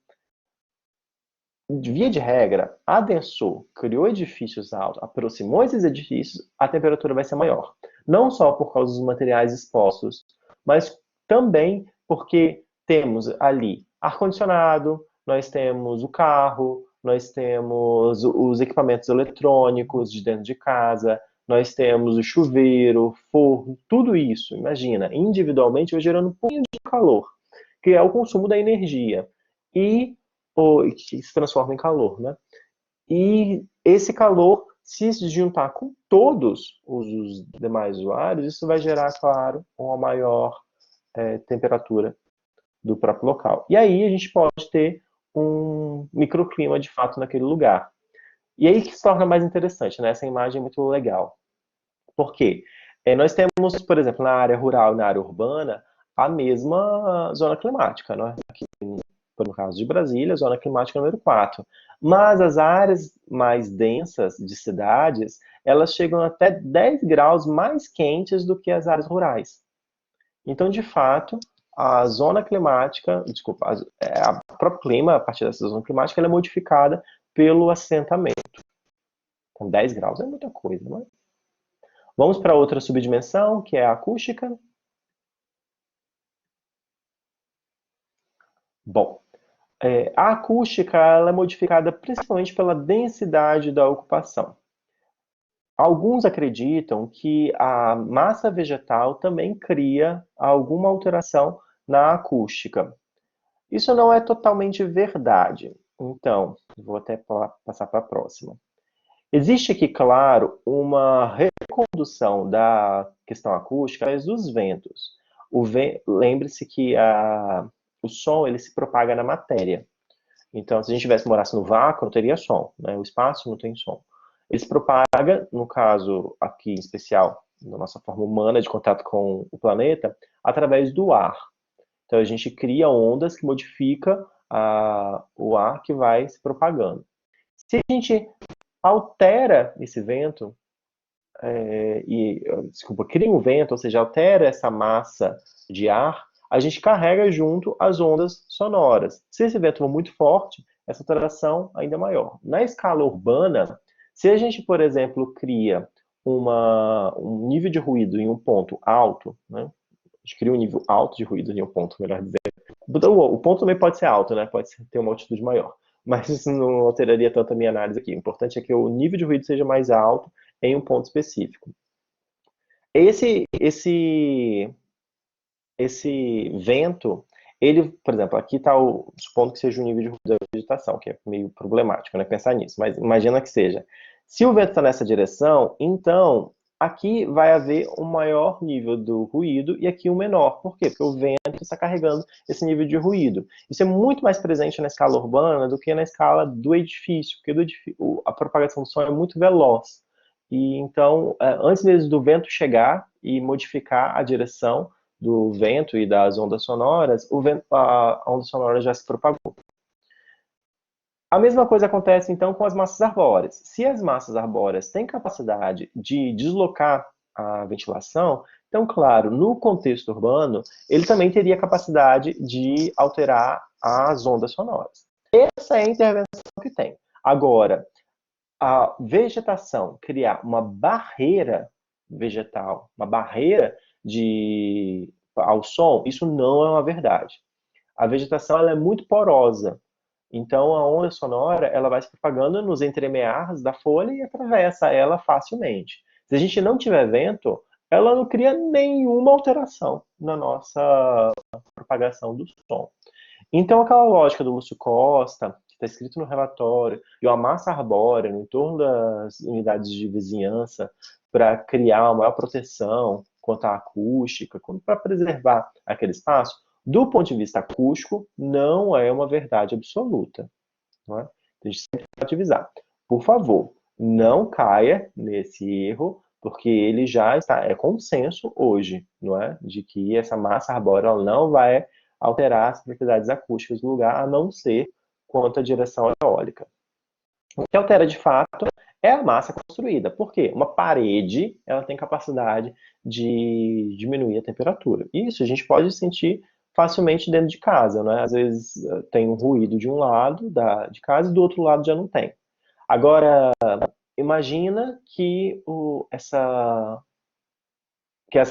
Via de regra, adensou, criou edifícios altos, aproximou esses edifícios, a temperatura vai ser maior. Não só por causa dos materiais expostos, mas também porque temos ali ar-condicionado, nós temos o carro, nós temos os equipamentos eletrônicos de dentro de casa, nós temos o chuveiro, forno, tudo isso, imagina, individualmente vai gerando um pouquinho de calor, que é o consumo da energia. E que se transforma em calor, né? E esse calor, se juntar com todos os demais usuários, isso vai gerar, claro, uma maior temperatura do próprio local. E aí a gente pode ter um microclima de fato naquele lugar. E aí que se torna mais interessante, né? Essa imagem é muito legal. Por quê? Nós temos, por exemplo, na área rural e na área urbana, a mesma zona climática, né? Aqui no caso de Brasília, zona climática número 4. Mas as áreas mais densas de cidades, elas chegam até 10 graus mais quentes do que as áreas rurais. Então, de fato, a zona climática, desculpa, o próprio clima, a partir dessa zona climática, ela é modificada pelo assentamento. Com 10 graus é muita coisa, não é? Vamos para outra subdimensão, que é a acústica. Bom, a acústica ela é modificada principalmente pela densidade da ocupação. Alguns acreditam que a massa vegetal também cria alguma alteração na acústica. Isso não é totalmente verdade. Então, vou até passar para a próxima. Existe aqui, claro, uma recondução da questão acústica através dos ventos. Lembre-se que o som ele se propaga na matéria. Então, se a gente morasse no vácuo, não teria som, né? O espaço não tem som. Ele se propaga, no caso aqui em especial, na nossa forma humana de contato com o planeta, através do ar. Então, a gente cria ondas que modificam o ar que vai se propagando. Se a gente altera esse vento, desculpa, cria um vento, ou seja, altera essa massa de ar, a gente carrega junto as ondas sonoras. Se esse vento for muito forte, essa alteração ainda é maior. Na escala urbana, se a gente, por exemplo, cria um nível de ruído em um ponto alto, né? A gente cria um nível alto de ruído em um ponto, melhor dizendo. O ponto também pode ser alto, né? Pode ter uma altitude maior. Mas isso não alteraria tanto a minha análise aqui. O importante é que o nível de ruído seja mais alto em um ponto específico. Esse vento, ele, por exemplo, aqui está supondo que seja o nível de ruído da vegetação, que é meio problemático, né, pensar nisso, mas imagina que seja. Se o vento está nessa direção, então aqui vai haver um maior nível do ruído e aqui um menor. Por quê? Porque o vento está carregando esse nível de ruído. Isso é muito mais presente na escala urbana do que na escala do edifício, porque a propagação do som é muito veloz. E então, antes mesmo do vento chegar e modificar a direção do vento e das ondas sonoras, a onda sonora já se propagou. A mesma coisa acontece então com as massas arbóreas. Se as massas arbóreas têm capacidade de deslocar a ventilação, então, claro, no contexto urbano, ele também teria capacidade de alterar as ondas sonoras. Essa é a intervenção que tem. Agora, a vegetação criar uma barreira vegetal, uma barreira ao som, isso não é uma verdade. A vegetação ela é muito porosa, então a onda sonora ela vai se propagando nos entremeados da folha e atravessa ela facilmente. Se a gente não tiver vento, ela não cria nenhuma alteração na nossa propagação do som. Então, aquela lógica do Lúcio Costa, que está escrito no relatório, e a massa arbórea no entorno das unidades de vizinhança para criar uma maior proteção quanto à acústica, para preservar aquele espaço, do ponto de vista acústico, não é uma verdade absoluta. Não é? A gente sempre tem que avisar. Por favor, não caia nesse erro, porque ele já está, é consenso hoje, não é? De que essa massa arbórea não vai alterar as propriedades acústicas do lugar, a não ser quanto à direção eólica. O que altera de fato é a massa construída. Por quê? Uma parede ela tem capacidade de diminuir a temperatura. Isso a gente pode sentir facilmente dentro de casa, né? Às vezes tem um ruído de um lado de casa e do outro lado já não tem. Agora, imagina que essa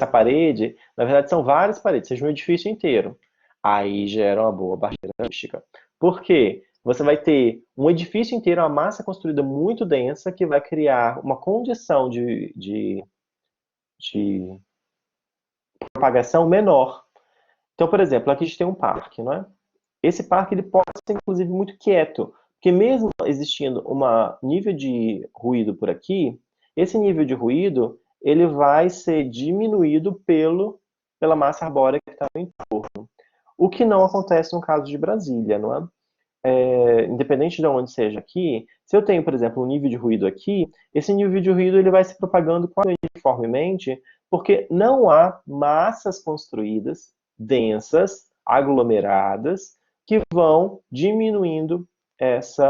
parede, na verdade, são várias paredes, seja um edifício inteiro. Aí gera uma boa barreira acústica. Por quê? Você vai ter um edifício inteiro, uma massa construída muito densa, que vai criar uma condição de propagação menor. Então, por exemplo, aqui a gente tem um parque, não é? Esse parque ele pode ser, inclusive, muito quieto, porque mesmo existindo um nível de ruído por aqui, esse nível de ruído ele vai ser diminuído pela massa arbórea que está no entorno. O que não acontece no caso de Brasília, não é? Independente de onde seja aqui, se eu tenho, por exemplo, um nível de ruído aqui, esse nível de ruído ele vai se propagando quase uniformemente, porque não há massas construídas, densas, aglomeradas, que vão diminuindo esse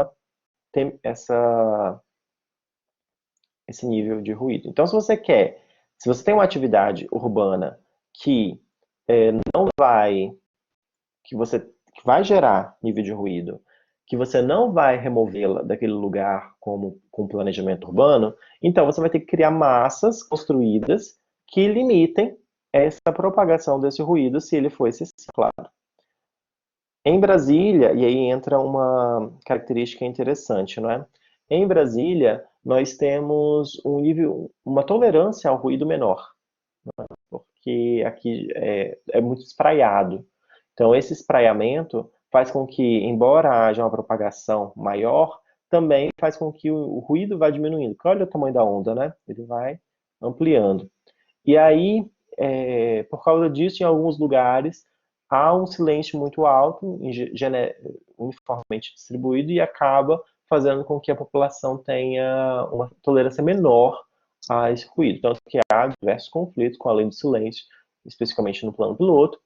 nível de ruído. Então, se você tem uma atividade urbana que não vai, que vai gerar nível de ruído, que você não vai removê-la daquele lugar como com planejamento urbano, então você vai ter que criar massas construídas que limitem essa propagação desse ruído se ele for excessivo, claro. Em Brasília, e aí entra uma característica interessante, não é? Em Brasília, nós temos uma tolerância ao ruído menor, porque aqui é muito espraiado. Então, esse espraiamento faz com que, embora haja uma propagação maior, também faz com que o ruído vá diminuindo. Porque olha o tamanho da onda, né? Ele vai ampliando. E aí, por causa disso, em alguns lugares, há um silêncio muito alto, uniformemente distribuído, e acaba fazendo com que a população tenha uma tolerância menor a esse ruído. Tanto que há diversos conflitos com a lei do silêncio, especificamente no plano piloto,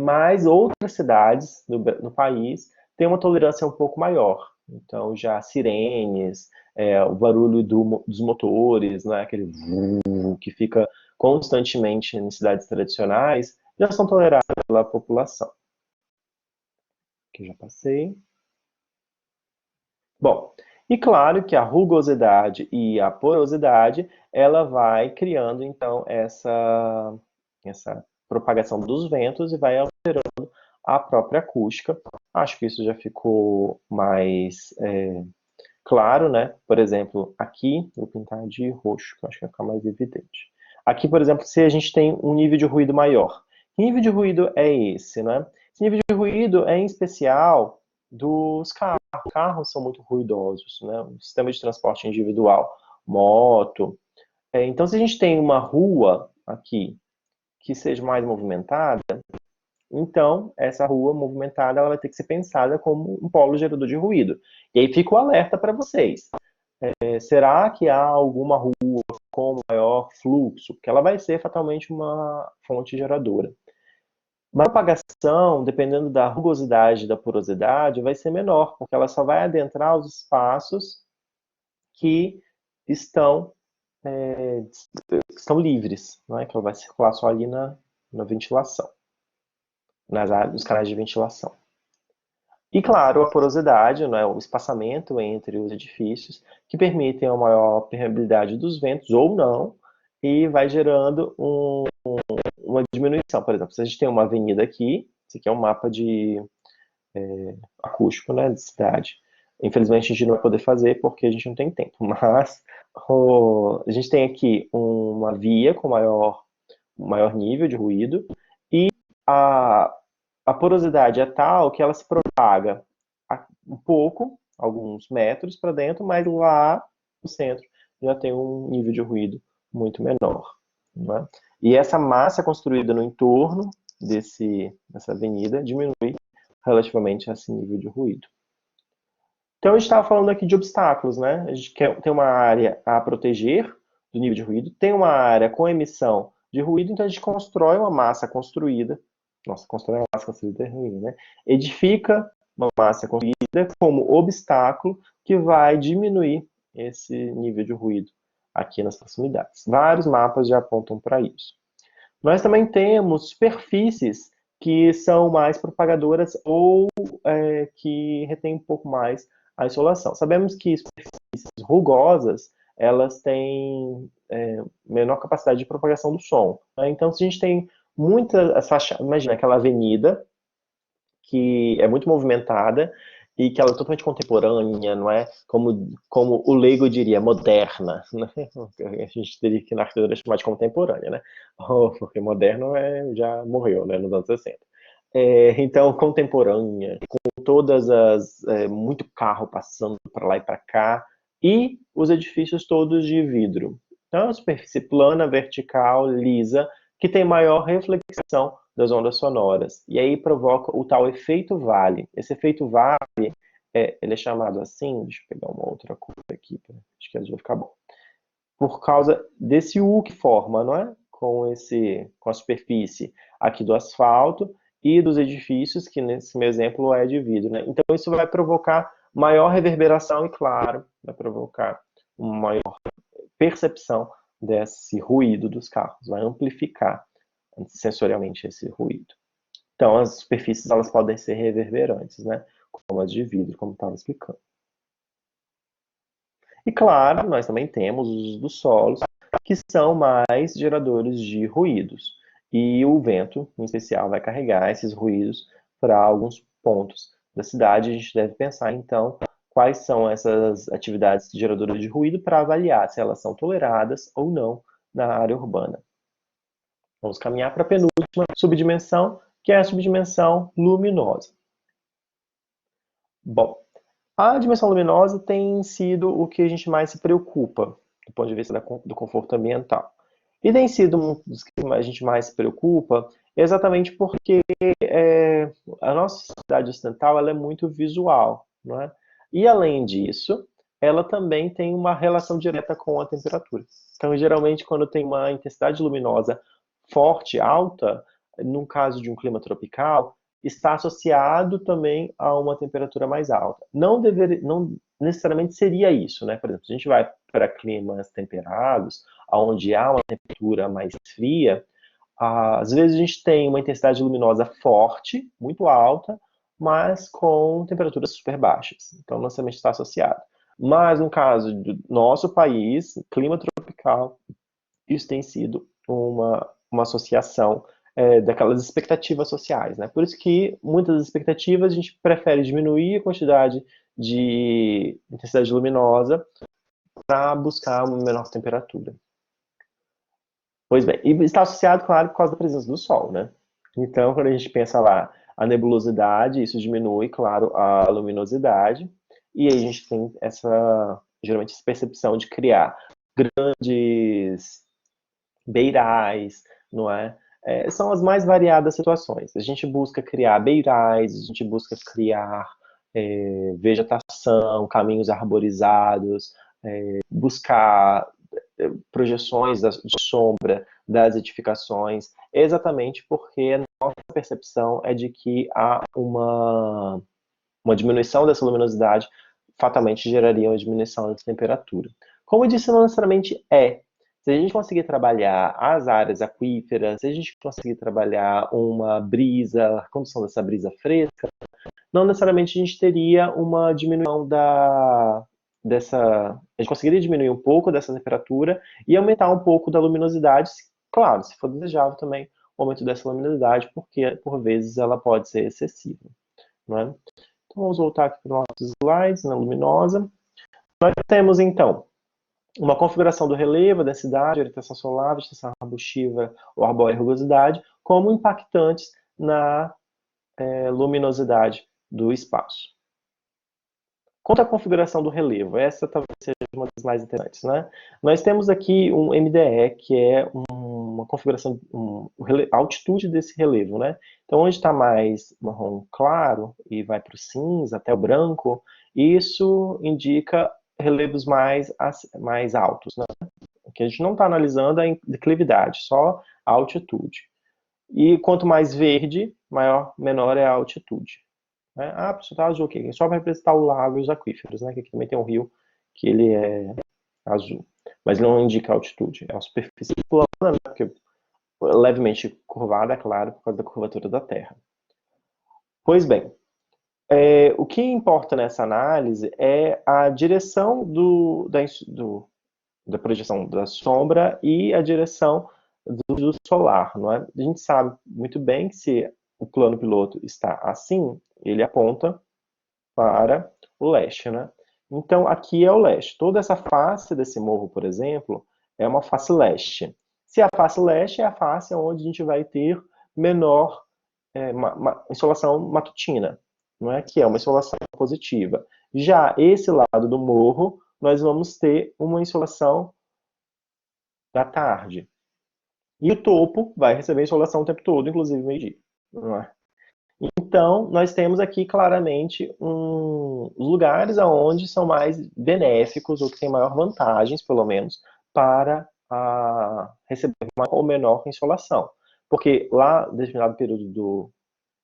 mas outras cidades no país têm uma tolerância um pouco maior. Então, já sirenes, o barulho dos motores, né, aquele que fica constantemente em cidades tradicionais, já são toleradas pela população. Que eu já passei. Bom, e claro que a rugosidade e a porosidade, ela vai criando, então, essa propagação dos ventos e vai alterando a própria acústica. Acho que isso já ficou mais claro, né? Por exemplo, aqui, vou pintar de roxo, que eu acho que vai ficar mais evidente. Aqui, por exemplo, se a gente tem um nível de ruído maior. Que nível de ruído é esse, né? Esse nível de ruído é em especial dos carros. Carros são muito ruidosos, né? O sistema de transporte individual, moto. Então, se a gente tem uma rua aqui que seja mais movimentada, então essa rua movimentada ela vai ter que ser pensada como um polo gerador de ruído. E aí fica o alerta para vocês. Será que há alguma rua com maior fluxo? Porque ela vai ser fatalmente uma fonte geradora. Mas a propagação, dependendo da rugosidade e da porosidade, vai ser menor, porque ela só vai adentrar os espaços que estão, estão livres, não é? Que ela vai circular só ali na ventilação, nos canais de ventilação. E, claro, a porosidade, né, o espaçamento entre os edifícios, que permitem uma maior permeabilidade dos ventos, ou não, e vai gerando uma diminuição. Por exemplo, se a gente tem uma avenida aqui, esse aqui é um mapa de acústico, né, de cidade. Infelizmente, a gente não vai poder fazer porque a gente não tem tempo, mas a gente tem aqui uma via com maior nível de ruído, e a, a porosidade é tal que ela se propaga um pouco, alguns metros para dentro, mas lá no centro já tem um nível de ruído muito menor. Né? E essa massa construída no entorno dessa avenida diminui relativamente esse nível de ruído. Então, a gente estava falando aqui de obstáculos, né? A gente tem uma área a proteger do nível de ruído, tem uma área com emissão de ruído, então a gente constrói uma massa construída. Nossa, constrói uma massa construída é ruim, né? Edifica uma massa construída como obstáculo que vai diminuir esse nível de ruído aqui nas proximidades. Vários mapas já apontam para isso. Nós também temos superfícies que são mais propagadoras ou que retêm um pouco mais a insolação. Sabemos que superfícies rugosas, elas têm menor capacidade de propagação do som. Né? Então, se a gente tem muitas fachadas, imagina aquela avenida que é muito movimentada e que ela é totalmente contemporânea, não é? Como o leigo diria, moderna. Né? A gente teria que na arquitetura chamar de contemporânea, né? Porque moderno já morreu, né, nos anos 60. Então, contemporânea, com muito carro passando para lá e para cá, e os edifícios todos de vidro. Então, é uma superfície plana, vertical, lisa, que tem maior reflexão das ondas sonoras. E aí provoca o tal efeito vale. Esse efeito vale, ele é chamado assim, deixa eu pegar uma outra cor aqui, acho que azul vai ficar bom. Por causa desse U que forma, não é? Com a superfície aqui do asfalto e dos edifícios, que nesse meu exemplo é de vidro, né? Então isso vai provocar maior reverberação e, claro, vai provocar uma maior percepção desse ruído dos carros, vai amplificar sensorialmente esse ruído. Então, as superfícies elas podem ser reverberantes, né? Como as de vidro, como estava explicando. E claro, nós também temos os dos solos, que são mais geradores de ruídos. E o vento, em especial, vai carregar esses ruídos para alguns pontos da cidade. A gente deve pensar, então, quais são essas atividades geradoras de ruído para avaliar se elas são toleradas ou não na área urbana. Vamos caminhar para a penúltima subdimensão, que é a subdimensão luminosa. Bom, a dimensão luminosa tem sido o que a gente mais se preocupa do ponto de vista do conforto ambiental. E tem sido um dos que a gente mais se preocupa exatamente porque a nossa sociedade ocidental ela é muito visual, não é? E além disso, ela também tem uma relação direta com a temperatura. Então, geralmente, quando tem uma intensidade luminosa forte, alta, no caso de um clima tropical, está associado também a uma temperatura mais alta. Não necessariamente seria isso, né? Por exemplo, se a gente vai para climas temperados, onde há uma temperatura mais fria, às vezes a gente tem uma intensidade luminosa forte, muito alta, mas com temperaturas super baixas. Então, não necessariamente está associado. Mas no caso do nosso país, clima tropical, isso tem sido uma associação daquelas expectativas sociais, né? Por isso que muitas das expectativas a gente prefere diminuir a quantidade de intensidade luminosa para buscar uma menor temperatura. Pois bem, e está associado, claro, por causa da presença do Sol, né? Então, quando a gente pensa lá a nebulosidade, isso diminui, claro, a luminosidade, e aí a gente tem geralmente, essa percepção de criar grandes beirais, não é? São as mais variadas situações. A gente busca criar beirais, a gente busca criar vegetação, caminhos arborizados, buscar projeções de sombra das edificações, exatamente porque a nossa percepção é de que há uma diminuição dessa luminosidade fatalmente geraria uma diminuição da temperatura. Como eu disse, não necessariamente é. Se a gente conseguir trabalhar as áreas aquíferas, se a gente conseguir trabalhar uma brisa, a condução dessa brisa fresca, não necessariamente a gente teria uma diminuição a gente conseguiria diminuir um pouco dessa temperatura e aumentar um pouco da luminosidade, claro, se for desejável também o aumento dessa luminosidade, porque por vezes ela pode ser excessiva, não é? Então vamos voltar aqui para os nossos slides, na luminosa. Nós temos então uma configuração do relevo, densidade, orientação solar, vegetação arbustiva ou arbórea rugosidade, como impactantes na luminosidade do espaço. Quanto à configuração do relevo, essa talvez seja uma das mais interessantes, né? Nós temos aqui um MDE, que é uma configuração, a altitude desse relevo, né? Então, onde está mais marrom claro e vai para o cinza, até o branco, isso indica relevos mais altos, né? Porque a gente não está analisando a declividade, só a altitude. E quanto mais verde, menor é a altitude. Ah, professor, tá azul aqui. Só vai representar o lago e os aquíferos, né? Que aqui também tem um rio que ele é azul. Mas não indica a altitude. É uma superfície plana, né? Porque levemente curvada, é claro, por causa da curvatura da Terra. Pois bem, o que importa nessa análise é a direção da projeção da sombra e a direção do solar, não é? A gente sabe muito bem que se o plano piloto está assim, ele aponta para o leste, né? Então, aqui é o leste. Toda essa face desse morro, por exemplo, é uma face leste. Se a face leste é a face onde a gente vai ter menor insolação matutina, não é? Que é uma insolação positiva. Já esse lado do morro, nós vamos ter uma insolação da tarde. E o topo vai receber insolação o tempo todo, inclusive meio-dia. Não é? Então, nós temos aqui claramente os lugares onde são mais benéficos, ou que têm maior vantagens, pelo menos, para receber maior ou menor insolação. Porque lá, em determinado período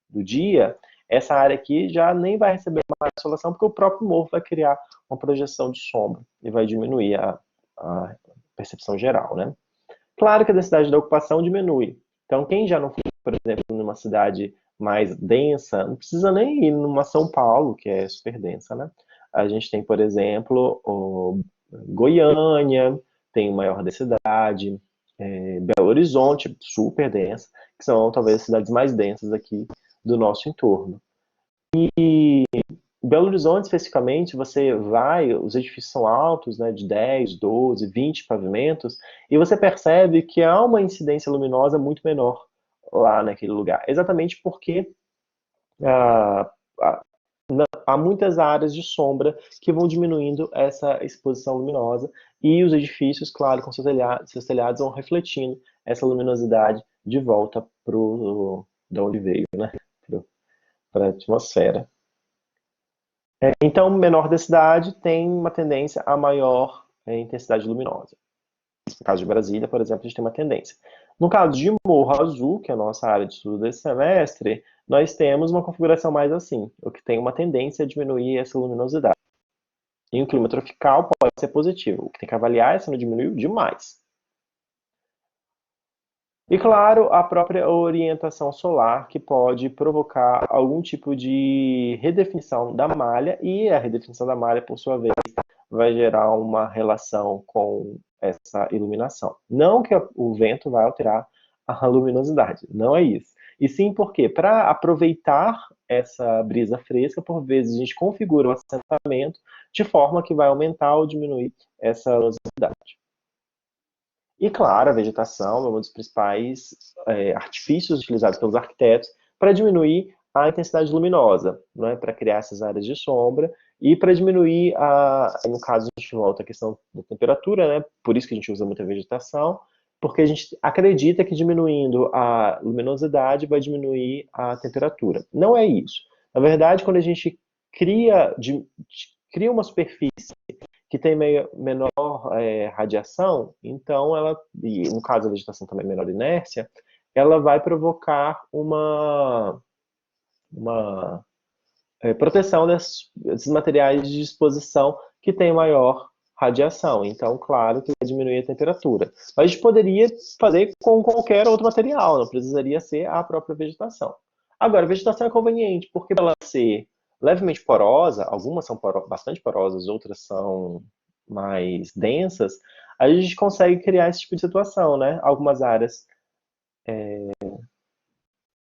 do dia, essa área aqui já nem vai receber mais insolação, porque o próprio morro vai criar uma projeção de sombra e vai diminuir a percepção geral, né? Claro que a densidade da ocupação diminui, Então, quem já não foi, por exemplo, numa cidade mais densa, não precisa nem ir numa São Paulo, que é super densa, né? A gente tem, por exemplo, Goiânia, tem maior densidade, Belo Horizonte, super densa, que são talvez as cidades mais densas aqui do nosso entorno. E em Belo Horizonte, especificamente, você vai, os edifícios são altos, né, de 10, 12, 20 pavimentos, e você percebe que há uma incidência luminosa muito menor lá naquele lugar. Exatamente porque ah, ah, há muitas áreas de sombra que vão diminuindo essa exposição luminosa, e os edifícios, claro, com seus telhados vão refletindo essa luminosidade de volta para de onde veio, né, para a atmosfera. Então, menor densidade tem uma tendência a maior intensidade luminosa. No caso de Brasília, por exemplo, a gente tem uma tendência. No caso de Morro Azul, que é a nossa área de estudo desse semestre, nós temos uma configuração mais assim, o que tem uma tendência a diminuir essa luminosidade. Em um clima tropical pode ser positivo, o que tem que avaliar é se não diminuiu demais. E claro, a própria orientação solar, que pode provocar algum tipo de redefinição da malha, e a redefinição da malha, por sua vez, vai gerar uma relação com essa iluminação. Não que o vento vai alterar a luminosidade, não é isso. E sim porque, para aproveitar essa brisa fresca, por vezes a gente configura o assentamento de forma que vai aumentar ou diminuir essa luminosidade. E claro, a vegetação é um dos principais artifícios utilizados pelos arquitetos para diminuir a intensidade luminosa, né, para criar essas áreas de sombra e para diminuir, no caso, a gente volta à questão da temperatura, né, por isso que a gente usa muita vegetação, porque a gente acredita que diminuindo a luminosidade vai diminuir a temperatura. Não é isso. Na verdade, quando a gente cria uma superfície que tem menor radiação, então ela, e no caso a vegetação também menor inércia, ela vai provocar uma proteção desses materiais de exposição que tem maior radiação. Então, claro que vai diminuir a temperatura. Mas a gente poderia fazer com qualquer outro material, não precisaria ser a própria vegetação. Agora, a vegetação é conveniente, porque ela ser levemente porosa, algumas são bastante porosas, outras são mais densas, a gente consegue criar esse tipo de situação, né? Algumas áreas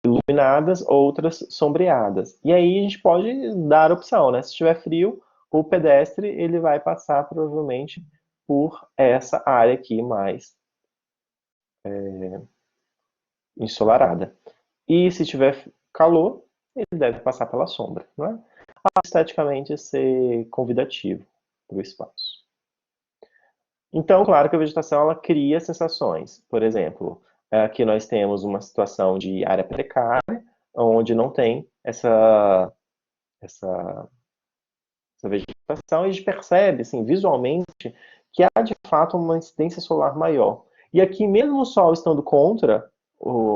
iluminadas, outras sombreadas. E aí a gente pode dar a opção, né? Se estiver frio, o pedestre ele vai passar provavelmente por essa área aqui mais ensolarada. E se tiver calor, ele deve passar pela sombra, não é? Esteticamente ser convidativo para o espaço. Então, claro que a vegetação ela cria sensações. Por exemplo, aqui nós temos uma situação de área precária, onde não tem essa, essa vegetação, e a gente percebe, assim, visualmente, que há de fato uma incidência solar maior. E aqui, mesmo o sol estando contra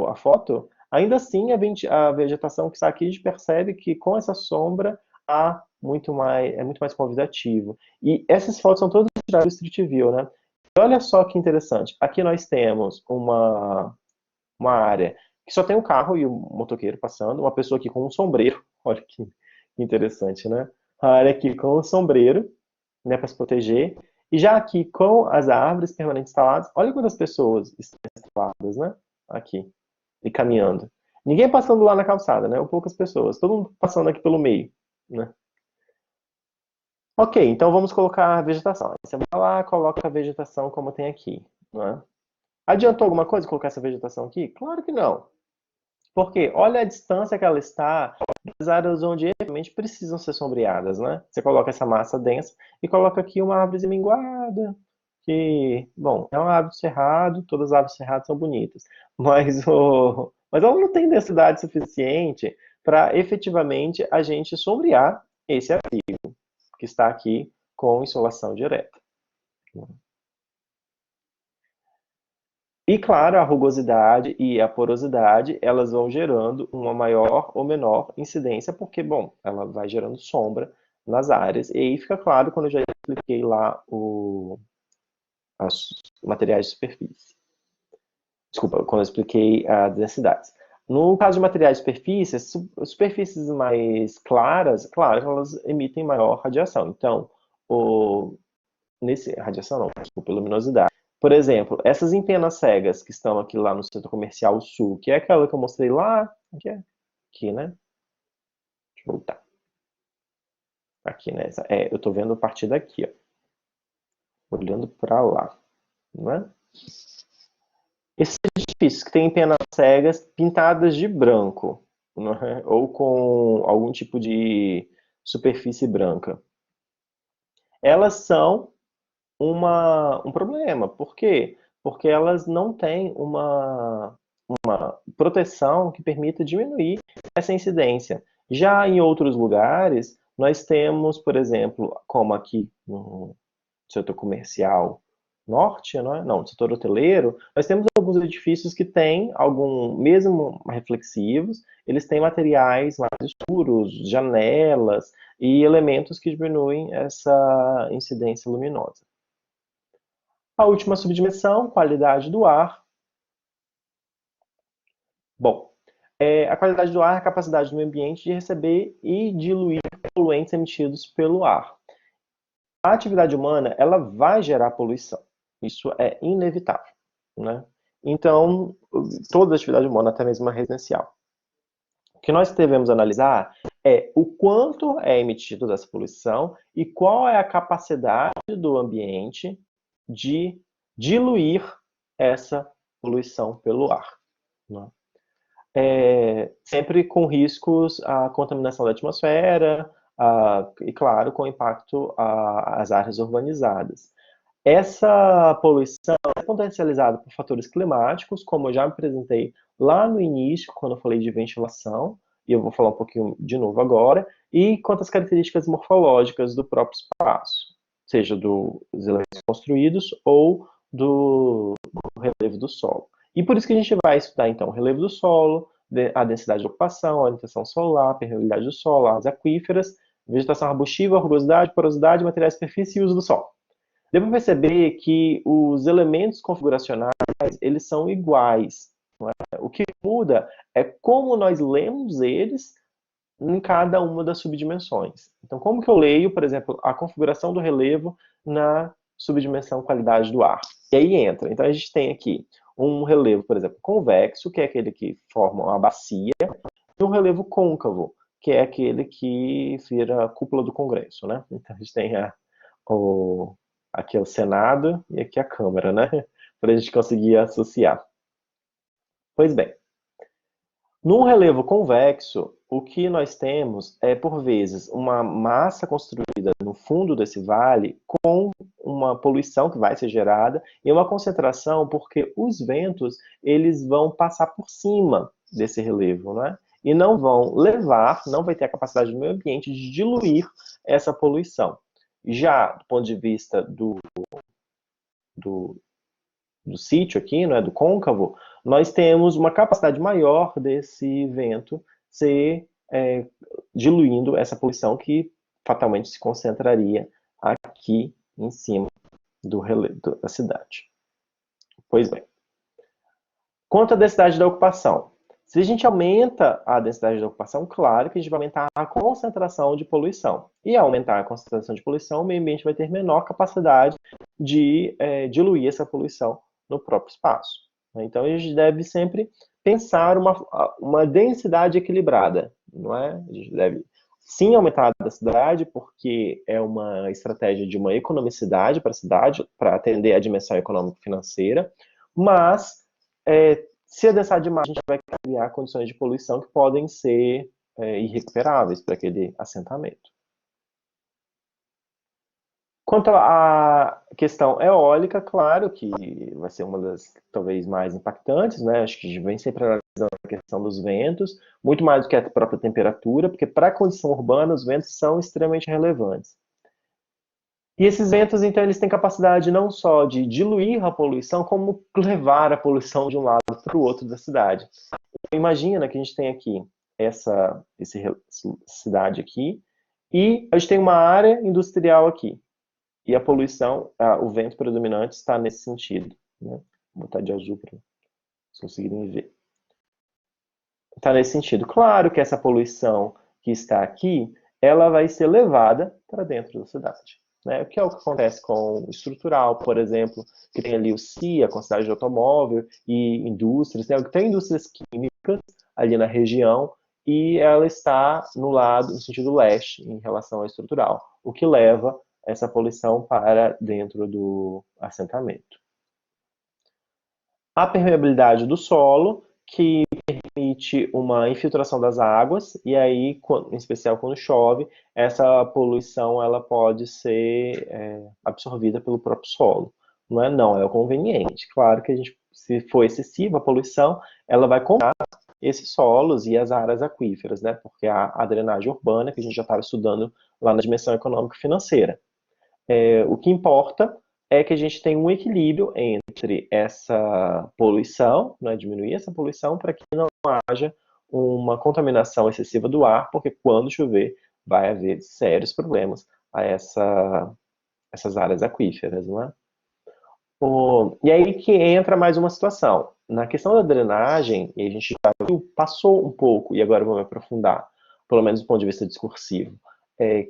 a foto, ainda assim a vegetação que está aqui, a gente percebe que com essa sombra é muito mais convidativo. E essas fotos são todas tiradas do Street View, né? E olha só que interessante. Aqui nós temos uma área que só tem um carro e um motoqueiro passando, uma pessoa aqui com um sombreiro. Olha que interessante, né? A área aqui com o sombreiro, né, para se proteger. E já aqui com as árvores permanentes instaladas, olha quantas pessoas estão instaladas, né? Aqui, e caminhando. Ninguém passando lá na calçada, né? Ou poucas pessoas. Todo mundo passando aqui pelo meio, né? Ok, então vamos colocar a vegetação. Aí você vai lá, coloca a vegetação como tem aqui, né? Adiantou alguma coisa colocar essa vegetação aqui? Claro que não. Porque olha a distância que ela está das áreas onde realmente precisam ser sombreadas, né? Você coloca essa massa densa e coloca aqui uma árvore minguada, que, bom, é uma árvore de cerrado, todas as árvores de cerrado são bonitas, mas ela não tem densidade suficiente para efetivamente a gente sombrear esse abrigo, que está aqui com insolação direta. E claro, a rugosidade e a porosidade, elas vão gerando uma maior ou menor incidência, porque, bom, ela vai gerando sombra nas áreas. E aí fica claro quando eu já expliquei lá os materiais de superfície. Desculpa, quando eu expliquei as densidades. No caso de materiais de superfícies, superfícies mais claras, claro, elas emitem maior radiação. Então, radiação não, desculpa, luminosidade. Por exemplo, essas antenas cegas que estão aqui lá no Centro Comercial Sul, que é aquela que eu mostrei lá, aqui, né? Deixa eu voltar. Aqui, né? Eu estou vendo a partir daqui, ó, olhando para lá, não é? Esses edifícios que têm antenas cegas pintadas de branco, não é? Ou com algum tipo de superfície branca, elas são um problema. Por quê? Porque elas não têm uma proteção que permita diminuir essa incidência. Já em outros lugares, nós temos, por exemplo, como aqui no setor comercial norte, não, é? Não, no setor hoteleiro, nós temos alguns edifícios que têm mesmo reflexivos, eles têm materiais mais escuros, janelas e elementos que diminuem essa incidência luminosa. A última subdimensão, qualidade do ar. Bom, a qualidade do ar é a capacidade do meio ambiente de receber e diluir poluentes emitidos pelo ar. A atividade humana, ela vai gerar poluição. Isso é inevitável, né? Então, toda atividade humana, até mesmo a residencial. O que nós devemos analisar é o quanto é emitido dessa poluição e qual é a capacidade do ambiente de diluir essa poluição pelo ar, né? Sempre com riscos à contaminação da atmosfera e, claro, com impacto às áreas urbanizadas. Essa poluição é potencializada por fatores climáticos, como eu já me apresentei lá no início, quando eu falei de ventilação, e eu vou falar um pouquinho de novo agora, e quanto às características morfológicas do próprio espaço, seja dos elementos construídos ou do relevo do solo. E por isso que a gente vai estudar, então, o relevo do solo, a densidade de ocupação, a orientação solar, a permeabilidade do solo, as aquíferas, vegetação arbustiva, rugosidade, porosidade, materiais de superfície e uso do solo. Devo perceber que os elementos configuracionais, eles são iguais, não é? O que muda é como nós lemos eles em cada uma das subdimensões. Então, como que eu leio, por exemplo, a configuração do relevo na subdimensão qualidade do ar? E aí entra. Então, a gente tem aqui um relevo, por exemplo, convexo, que é aquele que forma uma bacia, e um relevo côncavo, que é aquele que vira a cúpula do Congresso, né? Então, a gente tem aqui é o Senado e aqui a Câmara, né? Para a gente conseguir associar. Pois bem, no relevo convexo, o que nós temos é, por vezes, uma massa construída no fundo desse vale com uma poluição que vai ser gerada e uma concentração porque os ventos eles vão passar por cima desse relevo, né? E não vão levar, não vai ter a capacidade do meio ambiente de diluir essa poluição. Já do ponto de vista do sítio aqui, né, do côncavo, nós temos uma capacidade maior desse vento ser diluindo essa poluição que fatalmente se concentraria aqui em cima do relevo da cidade. Pois bem. Quanto à densidade da ocupação. Se a gente aumenta a densidade da ocupação, claro que a gente vai aumentar a concentração de poluição. E ao aumentar a concentração de poluição, o meio ambiente vai ter menor capacidade de diluir essa poluição no próprio espaço. Então, a gente deve sempre pensar uma densidade equilibrada, não é? A gente deve, sim, aumentar a densidade, porque é uma estratégia de uma economicidade para a cidade, para atender a dimensão econômico-financeira, mas se adensar demais, a gente vai criar condições de poluição que podem ser irrecuperáveis para aquele assentamento. Quanto à questão eólica, claro que vai ser uma das talvez mais impactantes, né? Acho que a gente vem sempre analisando a questão dos ventos, muito mais do que a própria temperatura, porque para a condição urbana os ventos são extremamente relevantes. E esses ventos, então, eles têm capacidade não só de diluir a poluição, como levar a poluição de um lado para o outro da cidade. Então, imagina que a gente tem aqui essa cidade aqui, e a gente tem uma área industrial aqui. E a poluição, o vento predominante está nesse sentido, né? Vou botar de azul para se conseguirem ver. Está nesse sentido. Claro que essa poluição que está aqui, ela vai ser levada para dentro da cidade. Né? O que é o que acontece com o estrutural, por exemplo, que tem ali o CIA, com a cidade de automóvel, e indústrias, né? Tem indústrias químicas ali na região, e ela está no lado, no sentido leste, em relação ao estrutural, o que leva essa poluição para dentro do assentamento. A permeabilidade do solo, que permite uma infiltração das águas, e aí, em especial quando chove, essa poluição ela pode ser absorvida pelo próprio solo. Não é o conveniente. Claro que a gente, se for excessiva a poluição, ela vai comprar esses solos e as áreas aquíferas, né? Porque a drenagem urbana, que a gente já estava estudando lá na dimensão econômica e financeira. O que importa é que a gente tem um equilíbrio entre essa poluição, né, diminuir essa poluição para que não haja uma contaminação excessiva do ar, porque quando chover vai haver sérios problemas a essas áreas aquíferas, não é? E aí que entra mais uma situação. Na questão da drenagem, e a gente já passou um pouco, e agora vamos aprofundar, pelo menos do ponto de vista discursivo,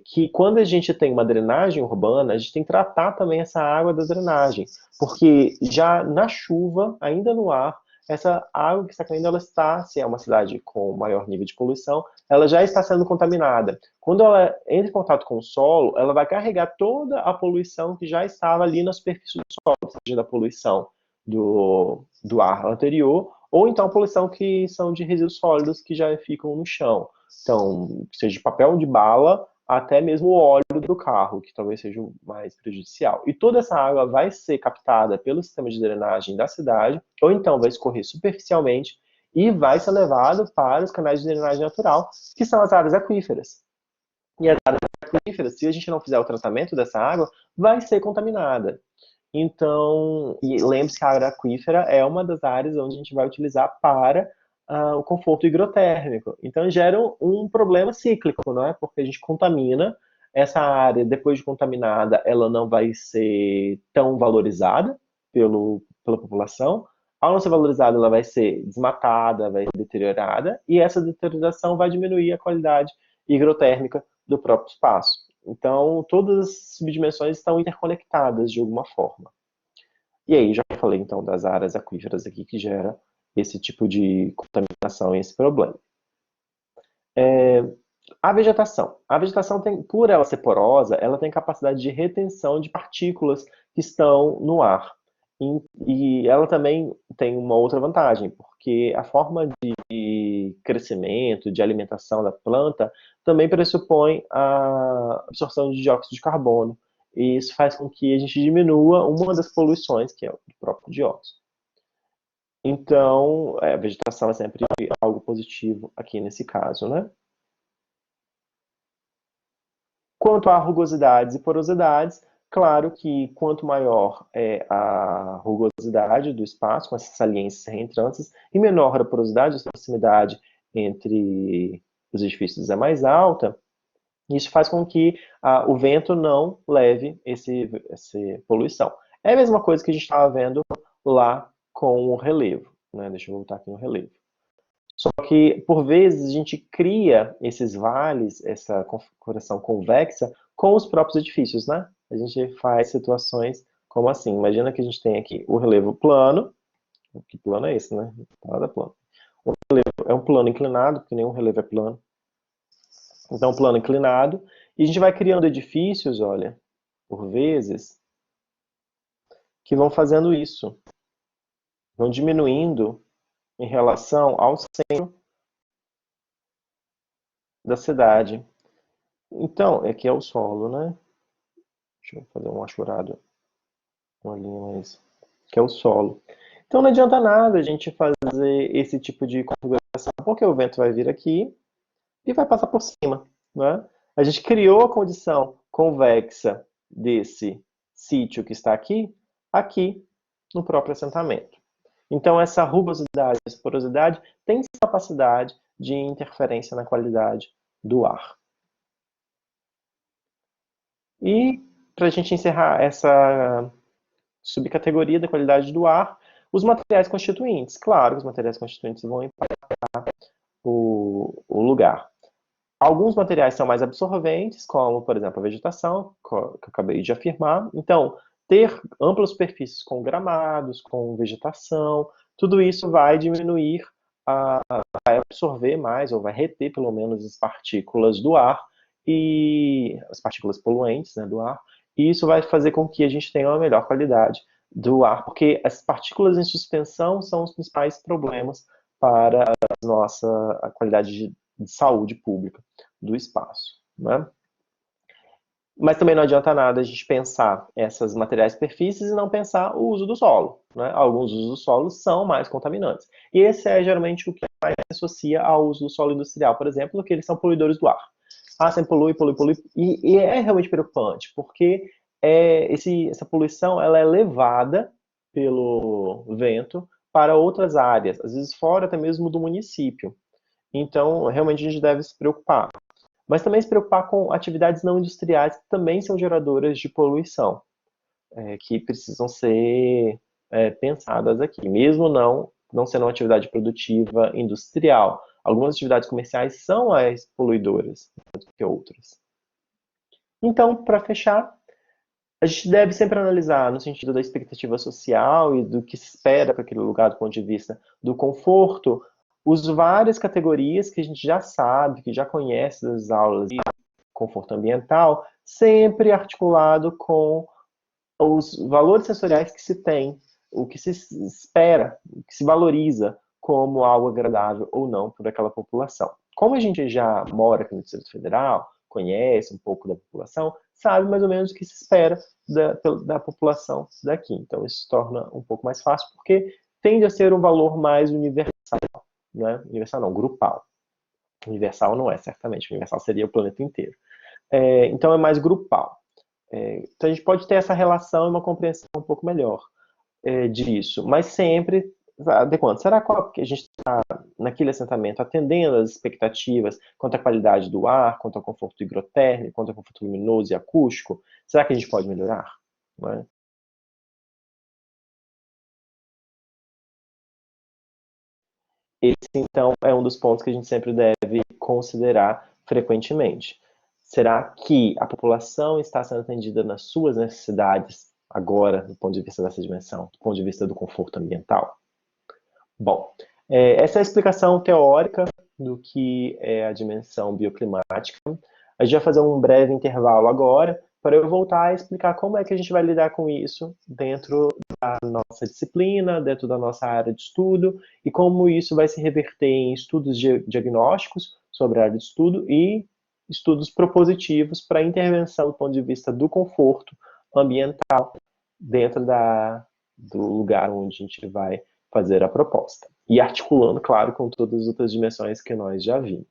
que quando a gente tem uma drenagem urbana, a gente tem que tratar também essa água da drenagem, porque já na chuva, ainda no ar, essa água que está caindo, ela está, se é uma cidade com maior nível de poluição, ela já está sendo contaminada. Quando ela entra em contato com o solo, ela vai carregar toda a poluição que já estava ali na superfície do solo, seja da poluição do ar anterior, ou então a poluição que são de resíduos sólidos que já ficam no chão. Então, seja de papel de bala, até mesmo o óleo do carro, que talvez seja o mais prejudicial. E toda essa água vai ser captada pelo sistema de drenagem da cidade, ou então vai escorrer superficialmente e vai ser levado para os canais de drenagem natural, que são as áreas aquíferas. E as áreas aquíferas, se a gente não fizer o tratamento dessa água, vai ser contaminada. Então, e lembre-se que a área aquífera é uma das áreas onde a gente vai utilizar para o conforto hidrotérmico. Então, gera um problema cíclico, não é? Porque a gente contamina essa área, depois de contaminada, ela não vai ser tão valorizada pela população. Ao não ser valorizada, ela vai ser desmatada, vai ser deteriorada, e essa deterioração vai diminuir a qualidade hidrotérmica do próprio espaço. Então, todas as subdimensões estão interconectadas de alguma forma. E aí, já falei então das áreas aquíferas aqui que gera esse tipo de contaminação e esse problema. A vegetação. A vegetação tem, por ela ser porosa, ela tem capacidade de retenção de partículas que estão no ar. E ela também tem uma outra vantagem, porque a forma de crescimento, de alimentação da planta, também pressupõe a absorção de dióxido de carbono. E isso faz com que a gente diminua uma das poluições, que é o próprio dióxido. Então, a vegetação é sempre algo positivo aqui nesse caso, né? Quanto a rugosidades e porosidades, claro que quanto maior é a rugosidade do espaço, com essas saliências reentrantes, e menor a porosidade, a proximidade entre os edifícios é mais alta, isso faz com que o vento não leve essa poluição. É a mesma coisa que a gente estava vendo lá com o relevo. Né? Deixa eu voltar aqui no relevo. Só que, por vezes, a gente cria esses vales, essa configuração convexa, com os próprios edifícios, né? A gente faz situações como assim. Imagina que a gente tem aqui o relevo plano. Que plano é esse, né? Nada plano. O relevo é um plano inclinado, porque nenhum relevo é plano. Então, um plano inclinado. E a gente vai criando edifícios, olha, por vezes, que vão fazendo isso. Vão diminuindo em relação ao centro da cidade. Então, aqui é o solo, né? Deixa eu fazer um achurado, uma linha mais... Que é o solo. Então não adianta nada a gente fazer esse tipo de configuração, porque o vento vai vir aqui e vai passar por cima, né? A gente criou a condição convexa desse sítio que está aqui, aqui no próprio assentamento. Então essa rugosidade, essa porosidade tem capacidade de interferência na qualidade do ar. E para a gente encerrar essa subcategoria da qualidade do ar, Os materiais constituintes, claro que os materiais constituintes vão impactar o lugar. Alguns materiais são mais absorventes, como, por exemplo, a vegetação, que eu acabei de afirmar. Então, ter amplas superfícies com gramados, com vegetação, tudo isso vai diminuir, vai absorver mais, ou vai reter pelo menos as partículas do ar, e as partículas poluentes, né, do ar, e isso vai fazer com que a gente tenha uma melhor qualidade do ar, porque as partículas em suspensão são os principais problemas para a nossa qualidade de saúde pública do espaço, né? Mas também não adianta nada a gente pensar essas materiais superfícies e não pensar o uso do solo, né? Alguns usos do solo são mais contaminantes. E esse é geralmente o que mais se associa ao uso do solo industrial, por exemplo, que eles são poluidores do ar. Ah, sempre polui, polui, polui. E é realmente preocupante, porque essa poluição ela é levada pelo vento para outras áreas, às vezes fora até mesmo do município. Então, realmente a gente deve se preocupar. Mas também se preocupar com atividades não industriais que também são geradoras de poluição, que precisam ser pensadas aqui, mesmo não sendo uma atividade produtiva industrial. Algumas atividades comerciais são mais poluidoras do que outras. Então, para fechar, a gente deve sempre analisar no sentido da expectativa social e do que se espera para aquele lugar do ponto de vista do conforto, os várias categorias que a gente já sabe, que já conhece das aulas de conforto ambiental, sempre articulado com os valores sensoriais que se tem, o que se espera, o que se valoriza como algo agradável ou não por aquela população. Como a gente já mora aqui no Distrito Federal, conhece um pouco da população, sabe mais ou menos o que se espera da população daqui. Então isso se torna um pouco mais fácil, porque tende a ser um valor mais universal, né? Universal não, grupal. Universal não é, certamente. Universal seria o planeta inteiro. Então é mais grupal. Então a gente pode ter essa relação e uma compreensão um pouco melhor disso, mas sempre adequando. Será que a gente está naquele assentamento atendendo às expectativas quanto à qualidade do ar, quanto ao conforto higrotérmico, quanto ao conforto luminoso e acústico? Será que a gente pode melhorar? Não é? Esse, então, é um dos pontos que a gente sempre deve considerar frequentemente. Será que a população está sendo atendida nas suas necessidades agora, do ponto de vista dessa dimensão, do ponto de vista do conforto ambiental? Bom, essa é a explicação teórica do que é a dimensão bioclimática. A gente vai fazer um breve intervalo agora para eu voltar a explicar como é que a gente vai lidar com isso dentro da nossa disciplina, dentro da nossa área de estudo, e como isso vai se reverter em estudos diagnósticos sobre a área de estudo e estudos propositivos para intervenção do ponto de vista do conforto ambiental dentro do lugar onde a gente vai fazer a proposta. E articulando, claro, com todas as outras dimensões que nós já vimos.